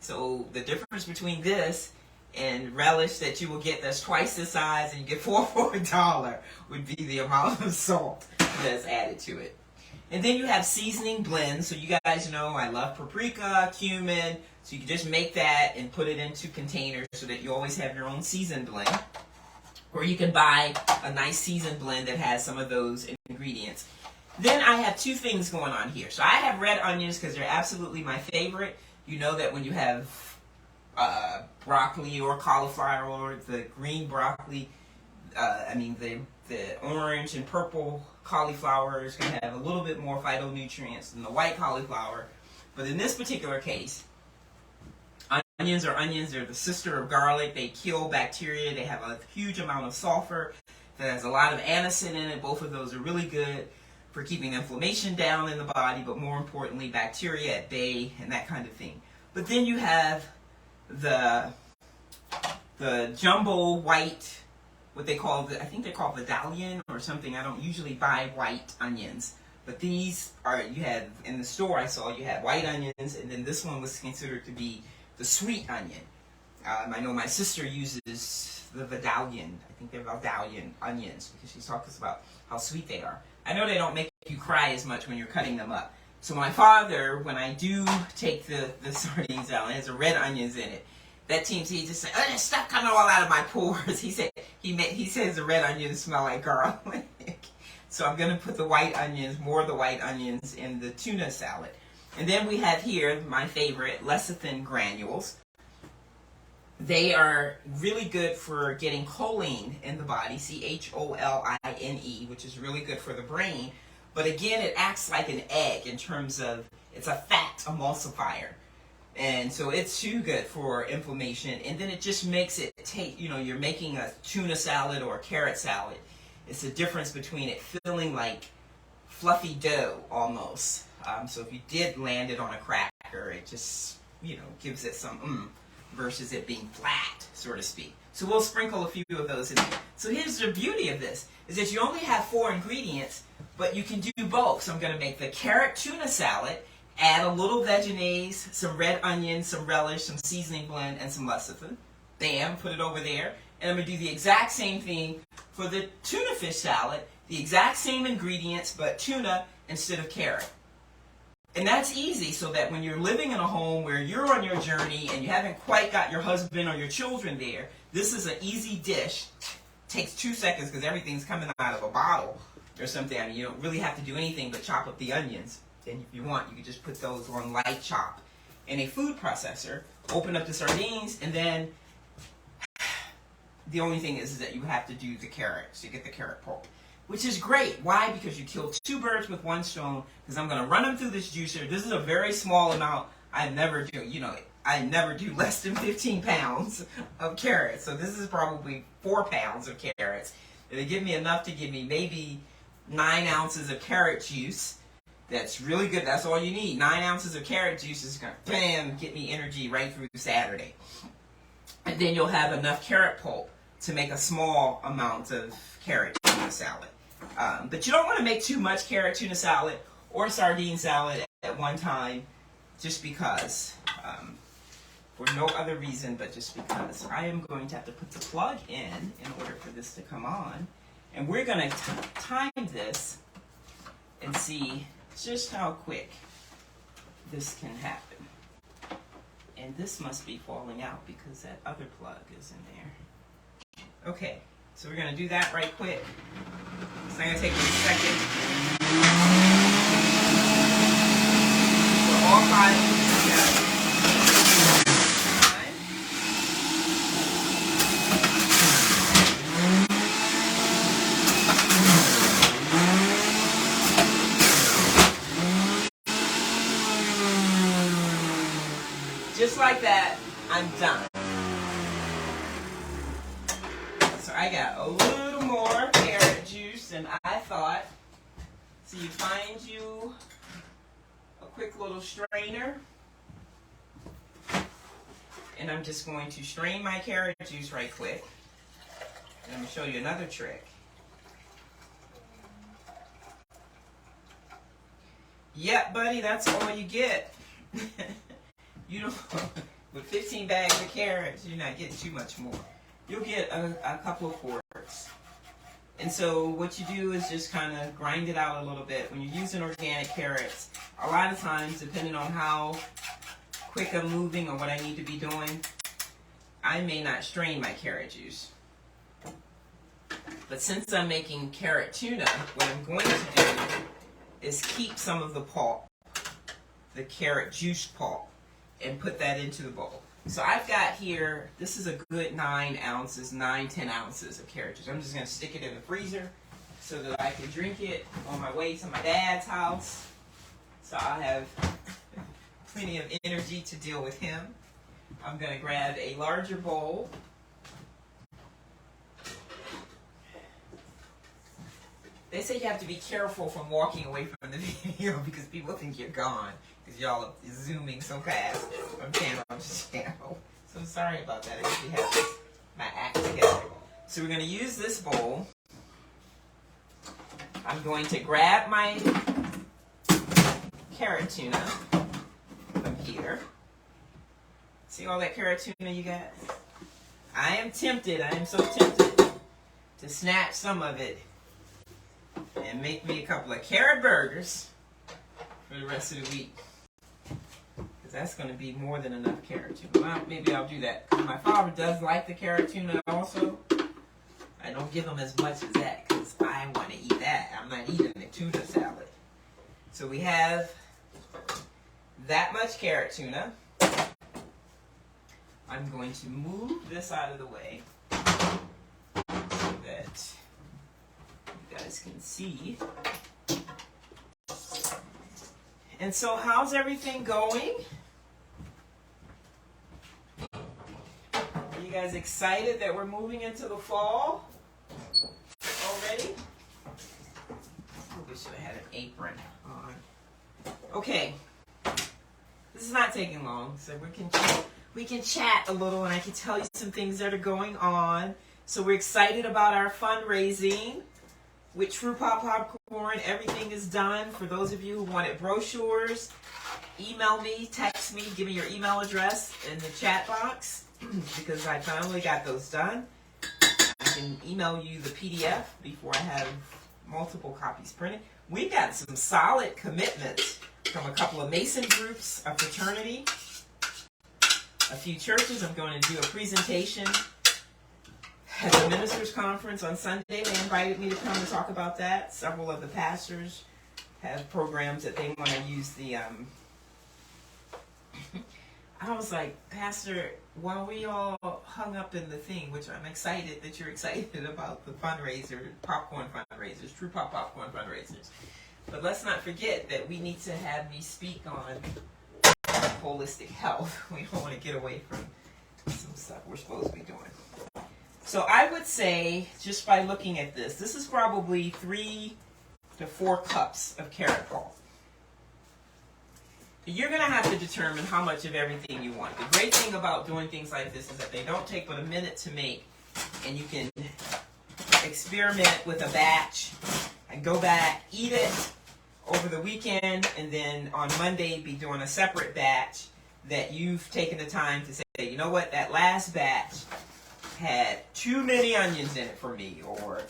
So the difference between this and relish that you will get that's twice the size and you get for $1 would be the amount of salt that's added to it. And then you have seasoning blends. So you guys know I love paprika, cumin. So you can just make that and put it into containers so that you always have your own seasoned blend. Or you can buy a nice seasoned blend that has some of those ingredients. Then I have two things going on here. So I have red onions because they're absolutely my favorite. You know that when you have broccoli or cauliflower or the green broccoli, the orange and purple cauliflower is going to have a little bit more phytonutrients than the white cauliflower. But in this particular case, onions are onions. They're the sister of garlic. They kill bacteria. They have a huge amount of sulfur that has a lot of anisin in it. Both of those are really good for keeping inflammation down in the body, but more importantly, bacteria at bay and that kind of thing. But then you have the jumbo white, what they call, I think they're called Vidalian or something. I don't usually buy white onions. But these are, you have, in the store I saw, you had white onions, and then this one was considered to be the sweet onion. I know my sister uses the Vidalian. I think they're Vidalian onions because she talks about how sweet they are. I know they don't make you cry as much when you're cutting them up. So my father, when I do take the sardines out, it has the red onions in it. That seems, he just said, "Oh, stuff coming all out of my pores." He said he says the red onions smell like garlic. So I'm going to put the white onions, more of the white onions in the tuna salad. And then we have here my favorite, lecithin granules. They are really good for getting choline in the body, choline, which is really good for the brain. But again, it acts like an egg in terms of it's a fat emulsifier. And so it's too good for inflammation. And then it just makes it taste, you're making a tuna salad or a carrot salad. It's the difference between it feeling like fluffy dough almost. So if you did land it on a cracker, it just, gives it some versus it being flat, so to speak. So we'll sprinkle a few of those in there. So here's the beauty of this, is that you only have 4 ingredients, but you can do both. So I'm going to make the carrot tuna salad, add a little vegenaise, some red onions, some relish, some seasoning blend, and some lecithin. Bam, put it over there. And I'm going to do the exact same thing for the tuna fish salad, the exact same ingredients, but tuna instead of carrot. And that's easy, so that when you're living in a home where you're on your journey and you haven't quite got your husband or your children there, this is an easy dish. Takes 2 seconds because everything's coming out of a bottle or something. I mean, you don't really have to do anything but chop up the onions. And if you want, you can just put those on light chop in a food processor, open up the sardines, and then the only thing is that you have to do the carrot, so you get the carrot pulp. Which is great. Why? Because you kill 2 birds with 1 stone. Because I'm going to run them through this juicer. This is a very small amount. I never do less than 15 pounds of carrots. So this is probably 4 pounds of carrots. It'll give me enough to give me maybe 9 ounces of carrot juice. That's really good. That's all you need. 9 ounces of carrot juice is going to, bam, get me energy right through Saturday. And then you'll have enough carrot pulp to make a small amount of carrot tuna salad. But you don't want to make too much carrot tuna salad or sardine salad at at one time just because. For no other reason but just because. I am going to have to put the plug in order for this to come on. And we're going to time this and see just how quick this can happen. And this must be falling out because that other plug is in there. Okay, so we're going to do that right quick. It's not going to take me a second. So all 5 of these together. Just like that, I'm done. So I got a little more carrot juice than I thought. So you find you a quick little strainer. And I'm just going to strain my carrot juice right quick. And I'm going to show you another trick. Yep, buddy, that's all you get. You don't, with 15 bags of carrots, you're not getting too much more. You'll get a couple of quarts. And so what you do is just kind of grind it out a little bit. When you're using organic carrots, a lot of times, depending on how quick I'm moving or what I need to be doing, I may not strain my carrot juice. But since I'm making carrot tuna, what I'm going to do is keep some of the pulp, the carrot juice pulp, and put that into the bowl. So I've got here, this is a good 10 ounces of carrot juice. I'm just going to stick it in the freezer so that I can drink it on my way to my dad's house. So I'll have plenty of energy to deal with him. I'm going to grab a larger bowl. They say you have to be careful from walking away from the video because people think you're gone. Because y'all are zooming so fast from channel to channel. So I'm sorry about that. I usually have my act together. So we're going to use this bowl. I'm going to grab my carrot tuna from here. See all that carrot tuna you got? I am tempted. I am so tempted to snatch some of it and make me a couple of carrot burgers for the rest of the week. That's going to be more than enough carrot tuna. Well, maybe I'll do that. My father does like the carrot tuna also. I don't give him as much as that because I want to eat that. I'm not eating the tuna salad. So we have that much carrot tuna. I'm going to move this out of the way so that you guys can see. And so how's everything going? Are you guys excited that we're moving into the fall already? We should have had an apron on. Okay, this is not taking long, so we can chat a little, and I can tell you some things that are going on. So we're excited about our fundraising with True Pop Popcorn. Everything is done. For those of you who wanted brochures, email me, text me, give me your email address in the chat box because I finally got those done. I can email you the PDF before I have multiple copies printed. We've got some solid commitments from a couple of Mason groups, a fraternity, a few churches. I'm going to do a presentation at the Ministers Conference on Sunday. They invited me to come and talk about that. Several of the pastors have programs that they want to use the... I was like, Pastor, while we all hung up in the thing, which I'm excited that you're excited about the fundraiser, popcorn fundraisers, True Pop Popcorn fundraisers. But let's not forget that we need to have me speak on holistic health. We don't want to get away from some stuff we're supposed to be doing. So I would say, just by looking at this, this is probably 3 to 4 cups of carrot pulp. You're going to have to determine how much of everything you want. The great thing about doing things like this is that they don't take but a minute to make, and you can experiment with a batch and go back, eat it, over the weekend, and then on Monday be doing a separate batch that you've taken the time to say, you know what, that last batch had too many onions in it for me, or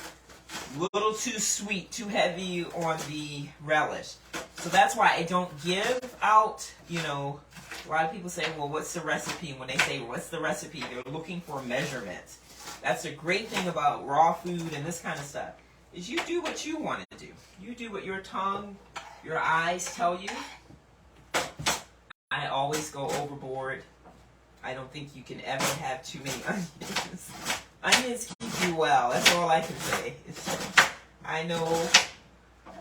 a little too sweet, too heavy on the relish. So that's why I don't give out, a lot of people say, well, what's the recipe? And when they say, what's the recipe, they're looking for measurements. That's a great thing about raw food and this kind of stuff, is you do what you want to do. You do what your tongue, your eyes tell you. I always go overboard. I don't think you can ever have too many onions. Onions keep you well. That's all I can say. I know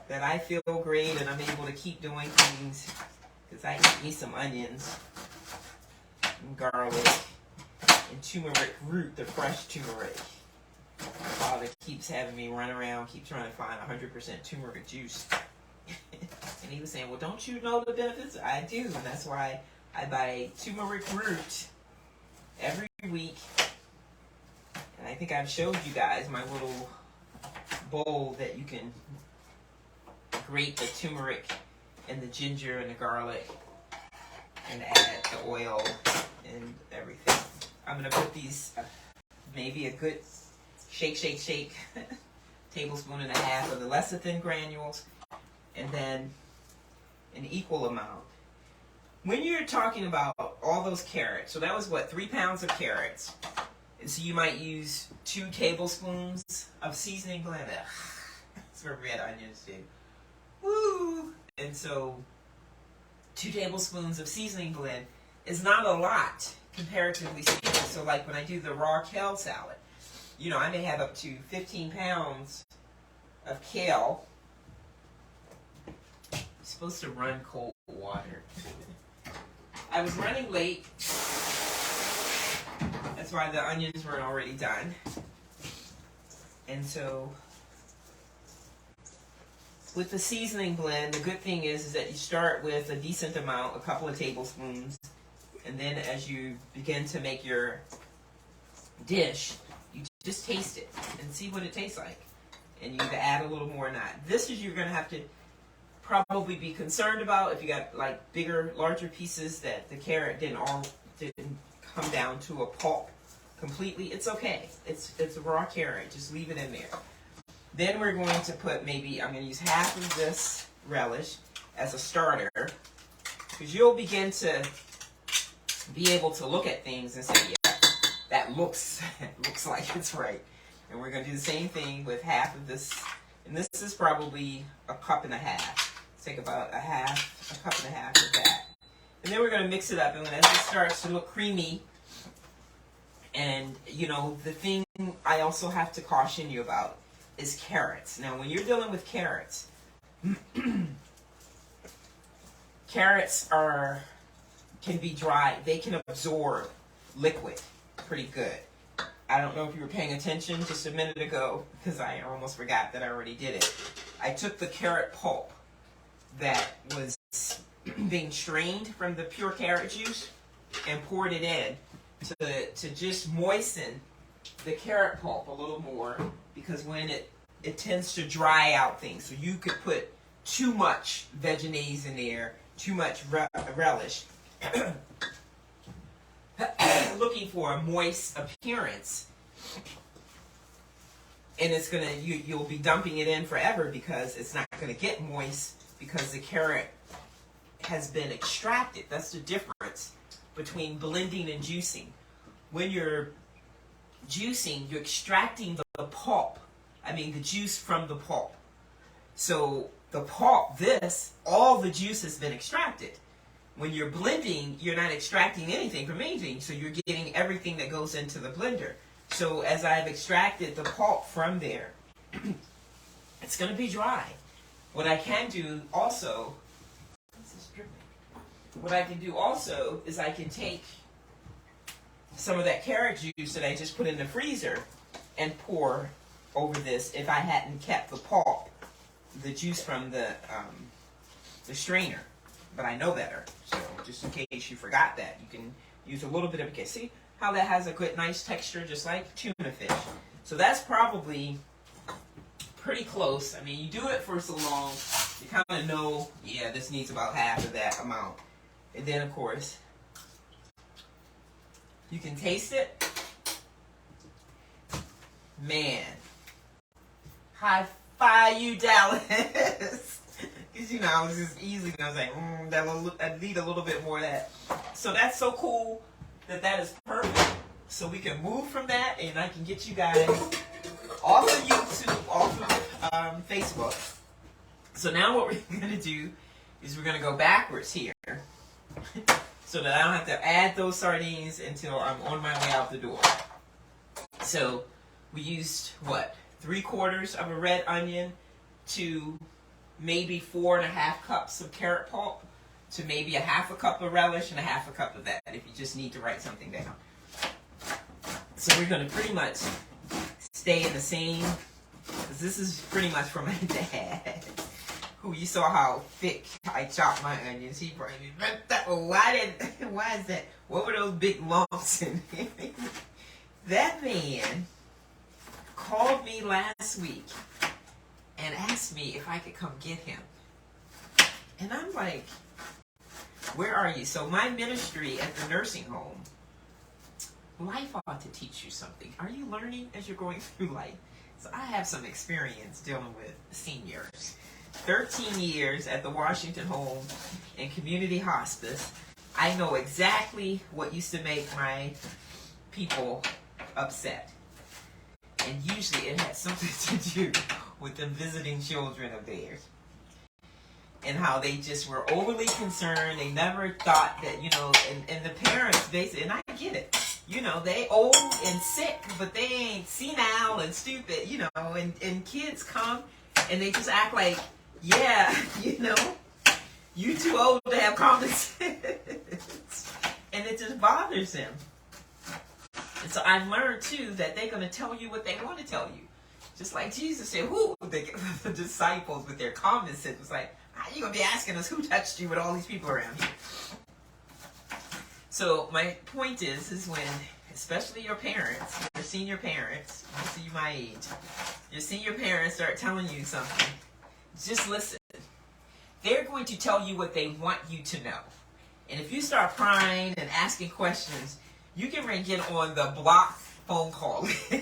that I feel great and I'm able to keep doing things because I eat me some onions and garlic and turmeric root, the fresh turmeric. My father keeps having me run around, keep trying to find 100% turmeric juice. And he was saying, well, don't you know the benefits? I do, and that's why I buy turmeric root every week. And I think I've showed you guys my little bowl that you can grate the turmeric and the ginger and the garlic and add the oil and everything. I'm going to put these, maybe a good shake, tablespoon and a half of the lecithin granules, and then an equal amount. When you're talking about all those carrots, so that was what, 3 pounds of carrots. And so you might use 2 tablespoons of seasoning blend. That's for red onions too. Woo! And so 2 tablespoons of seasoning blend is not a lot comparatively speaking. So like when I do the raw kale salad, I may have up to 15 pounds of kale. I'm supposed to run cold water. I was running late. That's why the onions weren't already done. And so with the seasoning blend, the good thing is that you start with a decent amount, a couple of tablespoons, and then as you begin to make your dish, you just taste it and see what it tastes like. And you either add a little more or not. This is you're going to have to probably be concerned about if you got like larger pieces that the carrot didn't come down to a pulp completely. It's okay. It's a raw carrot. Just leave it in there. Then we're going to put I'm going to use half of this relish as a starter, because you'll begin to be able to look at things and say, yeah, that looks like it's right. And we're going to do the same thing with half of this, and this is probably a cup and a half. Take about a cup and a half of that. And then we're going to mix it up, and as it starts to look creamy, and the thing I also have to caution you about is carrots. Now when you're dealing with carrots, carrots can be dry. They can absorb liquid pretty good. I don't know if you were paying attention just a minute ago, because I almost forgot that I already did it. I took the carrot pulp that was being strained from the pure carrot juice and poured it in to just moisten the carrot pulp a little more, because when it tends to dry out things. So you could put too much Vegenaise in there, too much relish, looking for a moist appearance, and it's gonna you'll be dumping it in forever because it's not gonna get moist, because the carrot has been extracted. That's the difference between blending and juicing. When you're juicing, you're extracting the pulp. The juice from the pulp. So the pulp, all the juice has been extracted. When you're blending, you're not extracting anything from anything. So you're getting everything that goes into the blender. So as I've extracted the pulp from there, it's going to be dry. What I can do also, is I can take some of that carrot juice that I just put in the freezer and pour over this if I hadn't kept the pulp, the juice from the strainer. But I know better, so just in case you forgot that, you can use a little bit of it. See how that has a good, nice texture, just like tuna fish. So that's probably pretty close. I mean, you do it for so long, you kind of know, yeah, this needs about half of that amount. And then, of course, you can taste it. Man, high five you, Dallas. Because, you know, I was just easily going to say, I need a little bit more of that. So that's so cool that is perfect. So we can move from that, and I can get you guys off of YouTube, off of Facebook. So now what we're going to do is we're going to go backwards here. So that I don't have to add those sardines until I'm on my way out the door. So we used, what, 3/4 of a red onion to maybe 4.5 cups of carrot pulp to maybe 1/2 cup of relish and 1/2 cup of that if you just need to write something down. So we're going to pretty much stay in the same, because this is pretty much from my dad, who you saw how thick I chopped my onions. He brought me, why is that? What were those big lumps in there? That man called me last week and asked me if I could come get him. And I'm like, where are you? So my ministry at the nursing home, life ought to teach you something. Are you learning as you're going through life? So I have some experience dealing with seniors. 13 years at the Washington Home and Community Hospice. I know exactly what used to make my people upset. And usually it had something to do with them visiting children of theirs. And how they just were overly concerned. They never thought that, you know, and the parents basically, and I get it. You know, they old and sick, but they ain't senile and stupid, you know, and kids come and they just act like, yeah, you know, you too old to have common sense. And it just bothers them. And so I've learned, too, that they're going to tell you what they want to tell you. Just like Jesus said, the disciples with their common sense was like, how are you going to be asking us who touched you with all these people around here? So my point is when, especially your parents, your senior parents, most of you my age, your senior parents start telling you something, just listen. They're going to tell you what they want you to know. And if you start prying and asking questions, you can get on the block phone call list.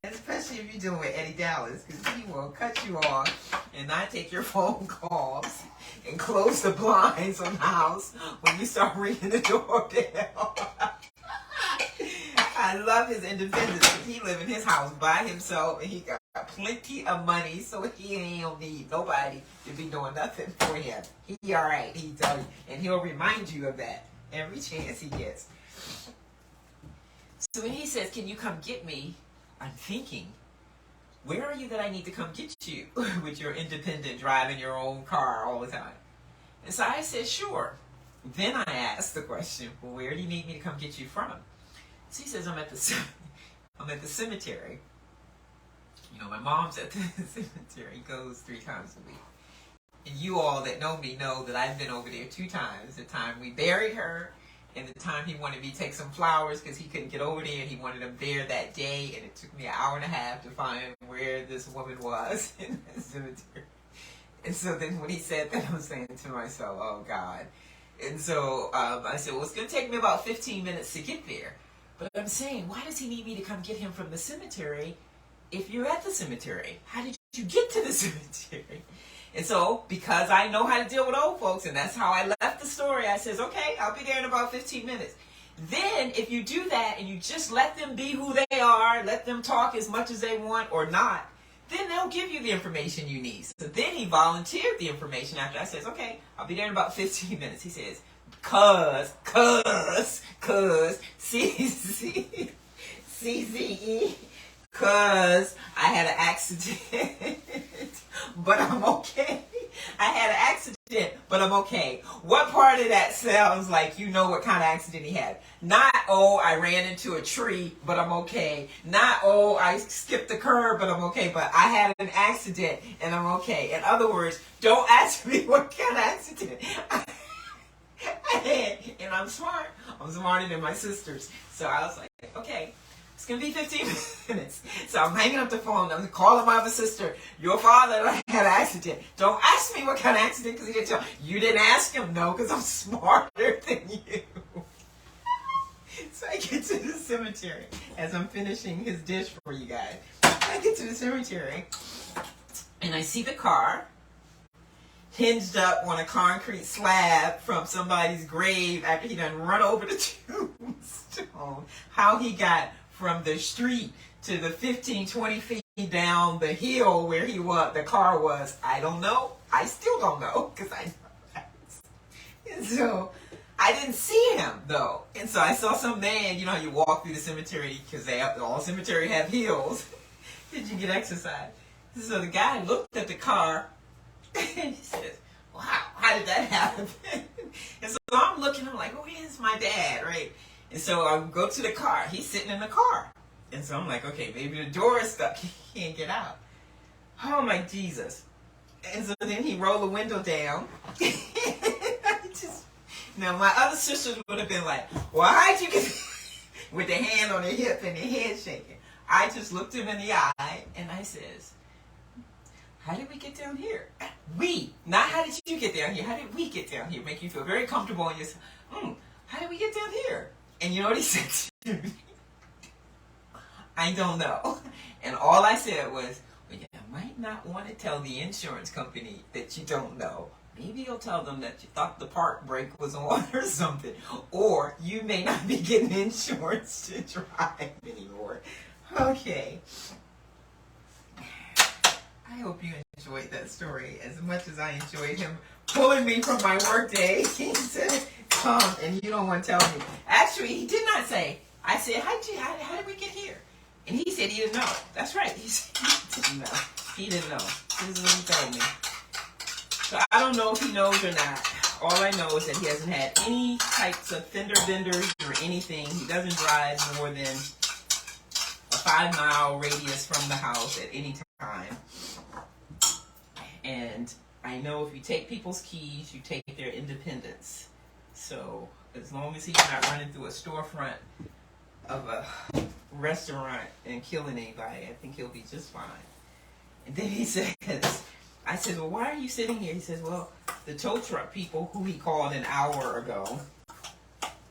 And especially if you're dealing with Eddie Dallas, because he will cut you off and not take your phone calls and close the blinds on the house when you start ringing the doorbell. I love his independence. He live in his house by himself and he got plenty of money, so he ain't need nobody to be doing nothing for him. He all right, he tell you, and he'll remind you of that every chance he gets. So when he says, "Can you come get me?" I'm thinking, where are you that I need to come get you with your independent driving your own car all the time? And so I said, sure. Then I asked the question, well, where do you need me to come get you from? So he says, I'm at the cemetery. You know, my mom's at the cemetery, goes 3 times a week. And you all that know me know that I've been over there 2 times. The time we buried her and the time he wanted me to take some flowers because he couldn't get over there and he wanted them there that day. And it took me an hour and a half to find where this woman was in the cemetery. And so then when he said that, I was saying to myself, oh, God. And so I said, well, it's going to take me about 15 minutes to get there. But I'm saying, why does he need me to come get him from the cemetery if you're at the cemetery? How did you get to the cemetery? And so, because I know how to deal with old folks, and that's how I left the story, I says, okay, I'll be there in about 15 minutes. Then, if you do that and you just let them be who they are, let them talk as much as they want or not, then they'll give you the information you need. So then he volunteered the information after I says, okay, I'll be there in about 15 minutes. He says, cuz, CZE, cuz I had an accident, but I'm okay. I had an accident, but I'm okay. What part of that sounds like you know what kind of accident he had? Not, oh, I ran into a tree, but I'm okay. Not, oh, I skipped the curb, but I'm okay. But I had an accident, and I'm okay. In other words, don't ask me what kind of accident I had. And I'm smart. I'm smarter than my sisters. So I was like, okay. It's going to be 15 minutes. So I'm hanging up the phone. I'm calling my other sister. Your father had an accident. Don't ask me what kind of accident because he didn't tell. You didn't ask him? No, because I'm smarter than you. So I get to the cemetery as I'm finishing his dish for you guys. I get to the cemetery and I see the car hinged up on a concrete slab from somebody's grave after he done run over the tombstone. How he got from the street to the 15, 20 feet down the hill where the car was, I don't know. I still don't know because I know that. And so I didn't see him though. And so I saw some man, you know how you walk through the cemetery because all cemetery have hills. Did you get exercise? So the guy looked at the car and he says, wow, how did that happen? And so I'm looking, I'm like, oh, where's my dad, right? And so I go to the car. He's sitting in the car. And so I'm like, okay, maybe the door is stuck. He can't get out. Oh, my Jesus. And so then he rolled the window down. Now, my other sisters would have been like, well, how'd you get with the hand on their hip and their head shaking? I just looked him in the eye and I says, how did we get down here? We, not how did you get down here? How did we get down here? Make you feel very comfortable in yourself. How did we get down here? And you know what he said to me? I don't know. And all I said was, well, you might not want to tell the insurance company that you don't know. Maybe you'll tell them that you thought the park brake was on or something. Or you may not be getting insurance to drive anymore. Okay. I hope you enjoyed that story as much as I enjoyed him pulling me from my work day. He said, come, and you don't want to tell me. Actually, he did not say. I said, how did we get here? And he said he didn't know. That's right. He said he didn't know. He didn't know. This is what he told me. So I don't know if he knows or not. All I know is that he hasn't had any types of fender benders or anything. He doesn't drive more than a 5-mile radius from the house at any time. And I know if you take people's keys, you take their independence. So as long as he's not running through a storefront of a restaurant and killing anybody, I think he'll be just fine. And then he says, I said, well, why are you sitting here? He says, well, the tow truck people who he called an hour ago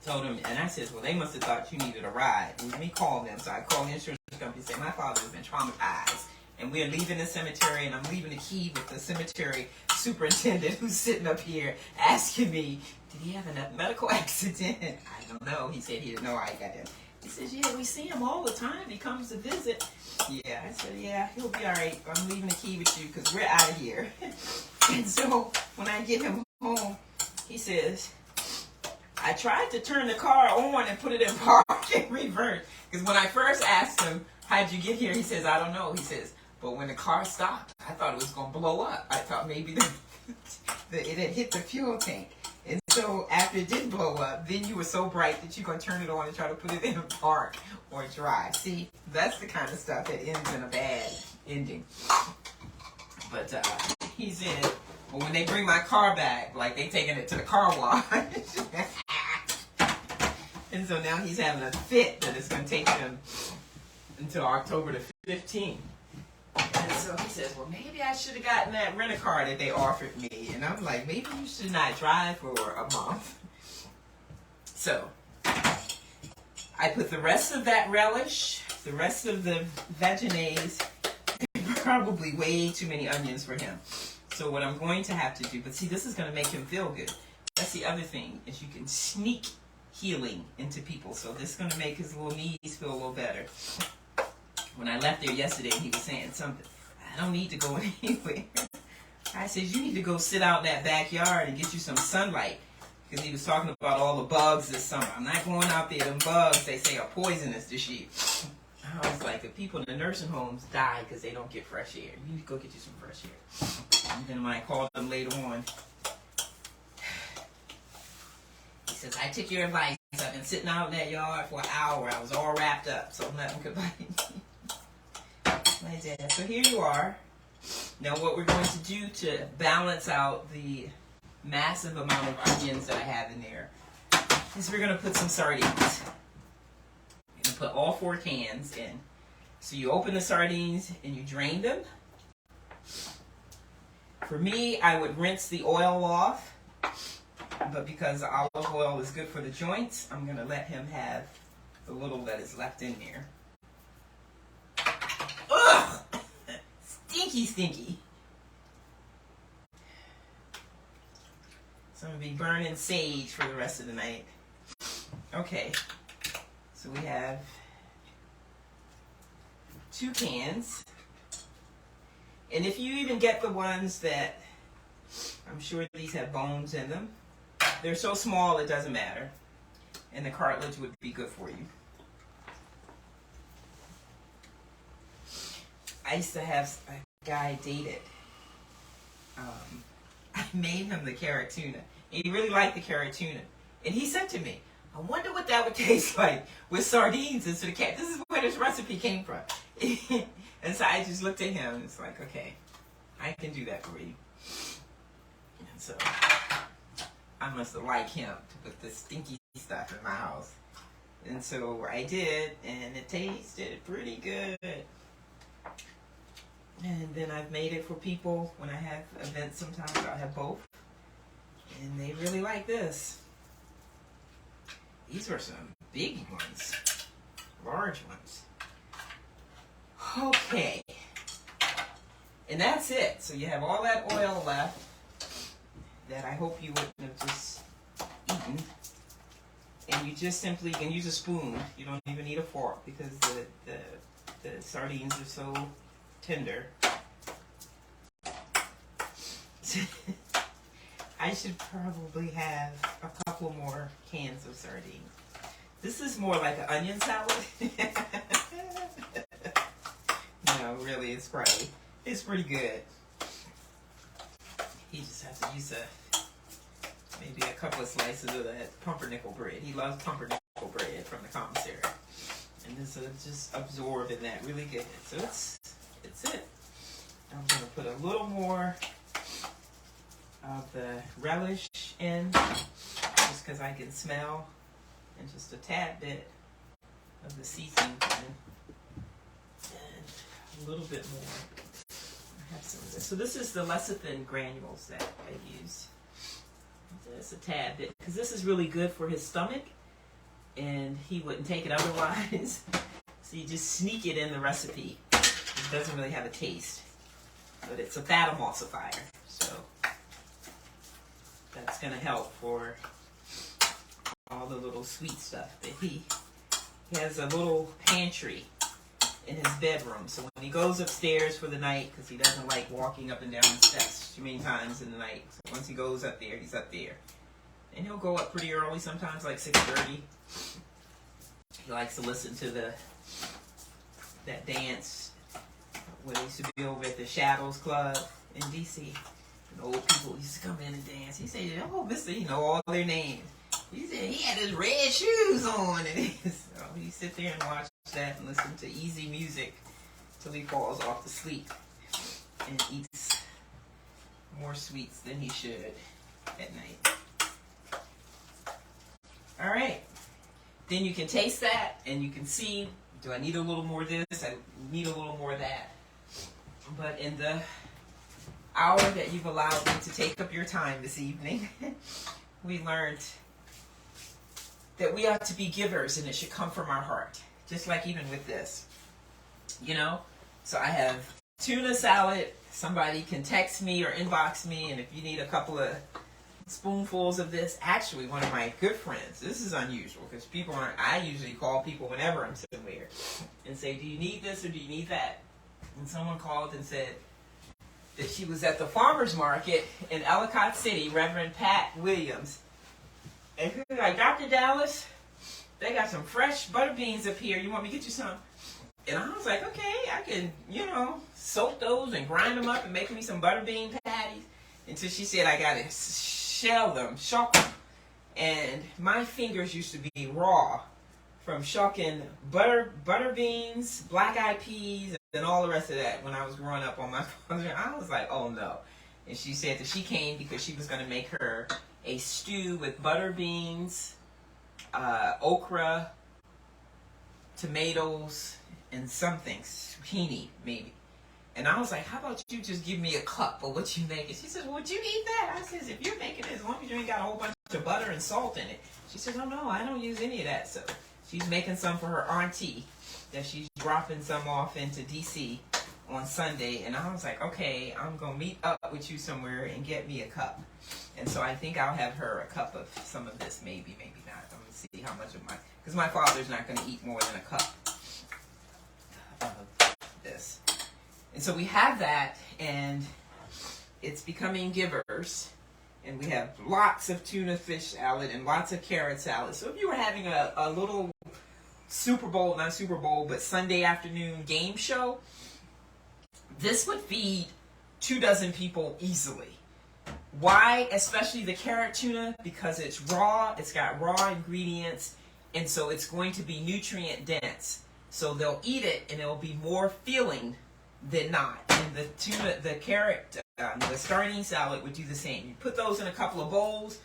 told him, and I said, well, they must have thought you needed a ride. Let me call them. So I called the insurance company and said, my father has been traumatized. And we're leaving the cemetery, and I'm leaving the key with the cemetery superintendent who's sitting up here asking me, did he have a medical accident? I don't know. He said he didn't know how he got in. He says, yeah, we see him all the time. He comes to visit. Yeah, I said, yeah, he'll be all right. I'm leaving the key with you because we're out of here. And so when I get him home, he says, I tried to turn the car on and put it in park and reverse. Because when I first asked him, how'd you get here? He says, I don't know. He says, but when the car stopped, I thought it was going to blow up. I thought maybe it had hit the fuel tank. And so after it did blow up, then you were so bright that you're going to turn it on and try to put it in a park or drive. See, that's the kind of stuff that ends in a bad ending. But he said, well, when they bring my car back, like they taking it to the car wash. And so now he's having a fit that is going to take him until October the 15th. And so he says, well, maybe I should have gotten that rent-a-car that they offered me. And I'm like, maybe you should not drive for a month. So I put the rest of that relish, the rest of the veggies, probably way too many onions for him. So what I'm going to have to do, but see, this is going to make him feel good. That's the other thing, is you can sneak healing into people. So this is going to make his little knees feel a little better. When I left there yesterday, he was saying something. I don't need to go anywhere. I said, you need to go sit out in that backyard and get you some sunlight. Because he was talking about all the bugs this summer. I'm not going out there. Them bugs, they say, are poisonous this year. I was like, the people in the nursing homes die because they don't get fresh air. You need to go get you some fresh air. And then when I called him later on, he says, I took your advice. I've been sitting out in that yard for an hour. I was all wrapped up, so nothing could bite me. My dad. So here you are. Now what we're going to do to balance out the massive amount of onions that I have in there is we're going to put some sardines. I'm going to put all 4 cans in. So you open the sardines and you drain them. For me, I would rinse the oil off, but because the olive oil is good for the joints, I'm going to let him have the little that is left in there. Ugh! Stinky, stinky. So I'm going to be burning sage for the rest of the night. Okay, so we have 2 cans. And if you even get the ones that, I'm sure these have bones in them, they're so small it doesn't matter. And the cartilage would be good for you. I used to have a guy dated. I made him the carrot tuna. And he really liked the carrot tuna. And he said to me, I wonder what that would taste like with sardines instead of carrot. This is where this recipe came from. And so I just looked at him and it's like, okay, I can do that for you. And so I must have liked him to put this stinky stuff in my house. And so I did, and it tasted pretty good. And then I've made it for people when I have events sometimes. I'll have both. And they really like this. These are some big ones. Large ones. Okay. And that's it. So you have all that oil left that I hope you wouldn't have just eaten. And you just simply can use a spoon. You don't even need a fork because the sardines are so tender. I should probably have a couple more cans of sardines. This is more like an onion salad. No, really, it's pretty good. He just has to use maybe a couple of slices of that pumpernickel bread. He loves pumpernickel bread from the commissary. And this will just absorb in that really good. So it's it. I'm going to put a little more of the relish in just because I can smell, and just a tad bit of the seasoning and a little bit more. I have some of this. So this is the lecithin granules that I use. Just a tad bit because this is really good for his stomach and he wouldn't take it otherwise. So you just sneak it in the recipe. It doesn't really have a taste, but it's a fat emulsifier, so that's going to help for all the little sweet stuff. But he has a little pantry in his bedroom, so when he goes upstairs for the night, because he doesn't like walking up and down the steps too many times in the night, so once he goes up there, he's up there. And he'll go up pretty early, sometimes like 6:30. He likes to listen to that dance when he used to be over at the Shadows Club in D.C. And old people used to come in and dance. He said, oh, mister, you know all their names. He said he had his red shoes on. And so he'd sit there and watch that and listen to easy music till he falls off to sleep and eats more sweets than he should at night. All right. Then you can taste that and you can see, do I need a little more of this? I need a little more of that. But in the hour that you've allowed me to take up your time this evening, we learned that we ought to be givers and it should come from our heart. Just like even with this, you know? So I have tuna salad. Somebody can text me or inbox me, and if you need a couple of spoonfuls of this, actually one of my good friends, this is unusual because people aren't, I usually call people whenever I'm somewhere and say, do you need this or do you need that? And someone called and said that she was at the farmer's market in Ellicott City, Reverend Pat Williams. And she was like, Dr. Dallas, they got some fresh butter beans up here. You want me to get you some? And I was like, okay, I can, soak those and grind them up and make me some butter bean patties. Until she said I got to shell them, shuck them. And my fingers used to be raw from shucking butter beans, black-eyed peas, and all the rest of that when I was growing up on my father. I was like, oh no. And she said that she came because she was going to make her a stew with butter beans, okra, tomatoes, and something, zucchini maybe. And I was like, how about you just give me a cup of what you making? She says, well, would you eat that? I says, if you're making it, as long as you ain't got a whole bunch of butter and salt in it. She says, oh no, I don't use any of that. So she's making some for her auntie that she's dropping some off into DC on Sunday. And I was like, okay, I'm going to meet up with you somewhere and get me a cup. And so I think I'll have her a cup of some of this, maybe not. I'm going to see how much of because my father's not going to eat more than a cup of this. And so we have that, and it's becoming givers. And we have lots of tuna fish salad and lots of carrot salad. So if you were having a little Super Bowl, not Super Bowl, but Sunday afternoon game show, this would feed 24 people easily. Why? Especially the carrot tuna, because it's raw, it's got raw ingredients, and so it's going to be nutrient dense. So they'll eat it, and it'll be more filling than not. And the tuna, the carrot, the sardine salad would do the same. You put those in a couple of bowls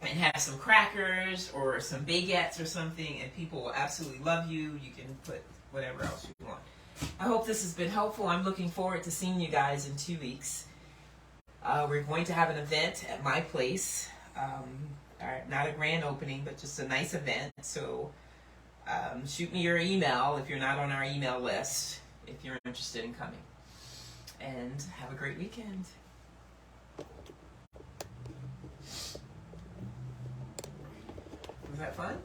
and have some crackers or some baguettes or something, and people will absolutely love you. You can put whatever else you want. I hope this has been helpful. I'm looking forward to seeing you guys in 2 weeks. We're going to have an event at my place. Not a grand opening, but just a nice event. So shoot me your email if you're not on our email list, if you're interested in coming. And have a great weekend. Was that fun?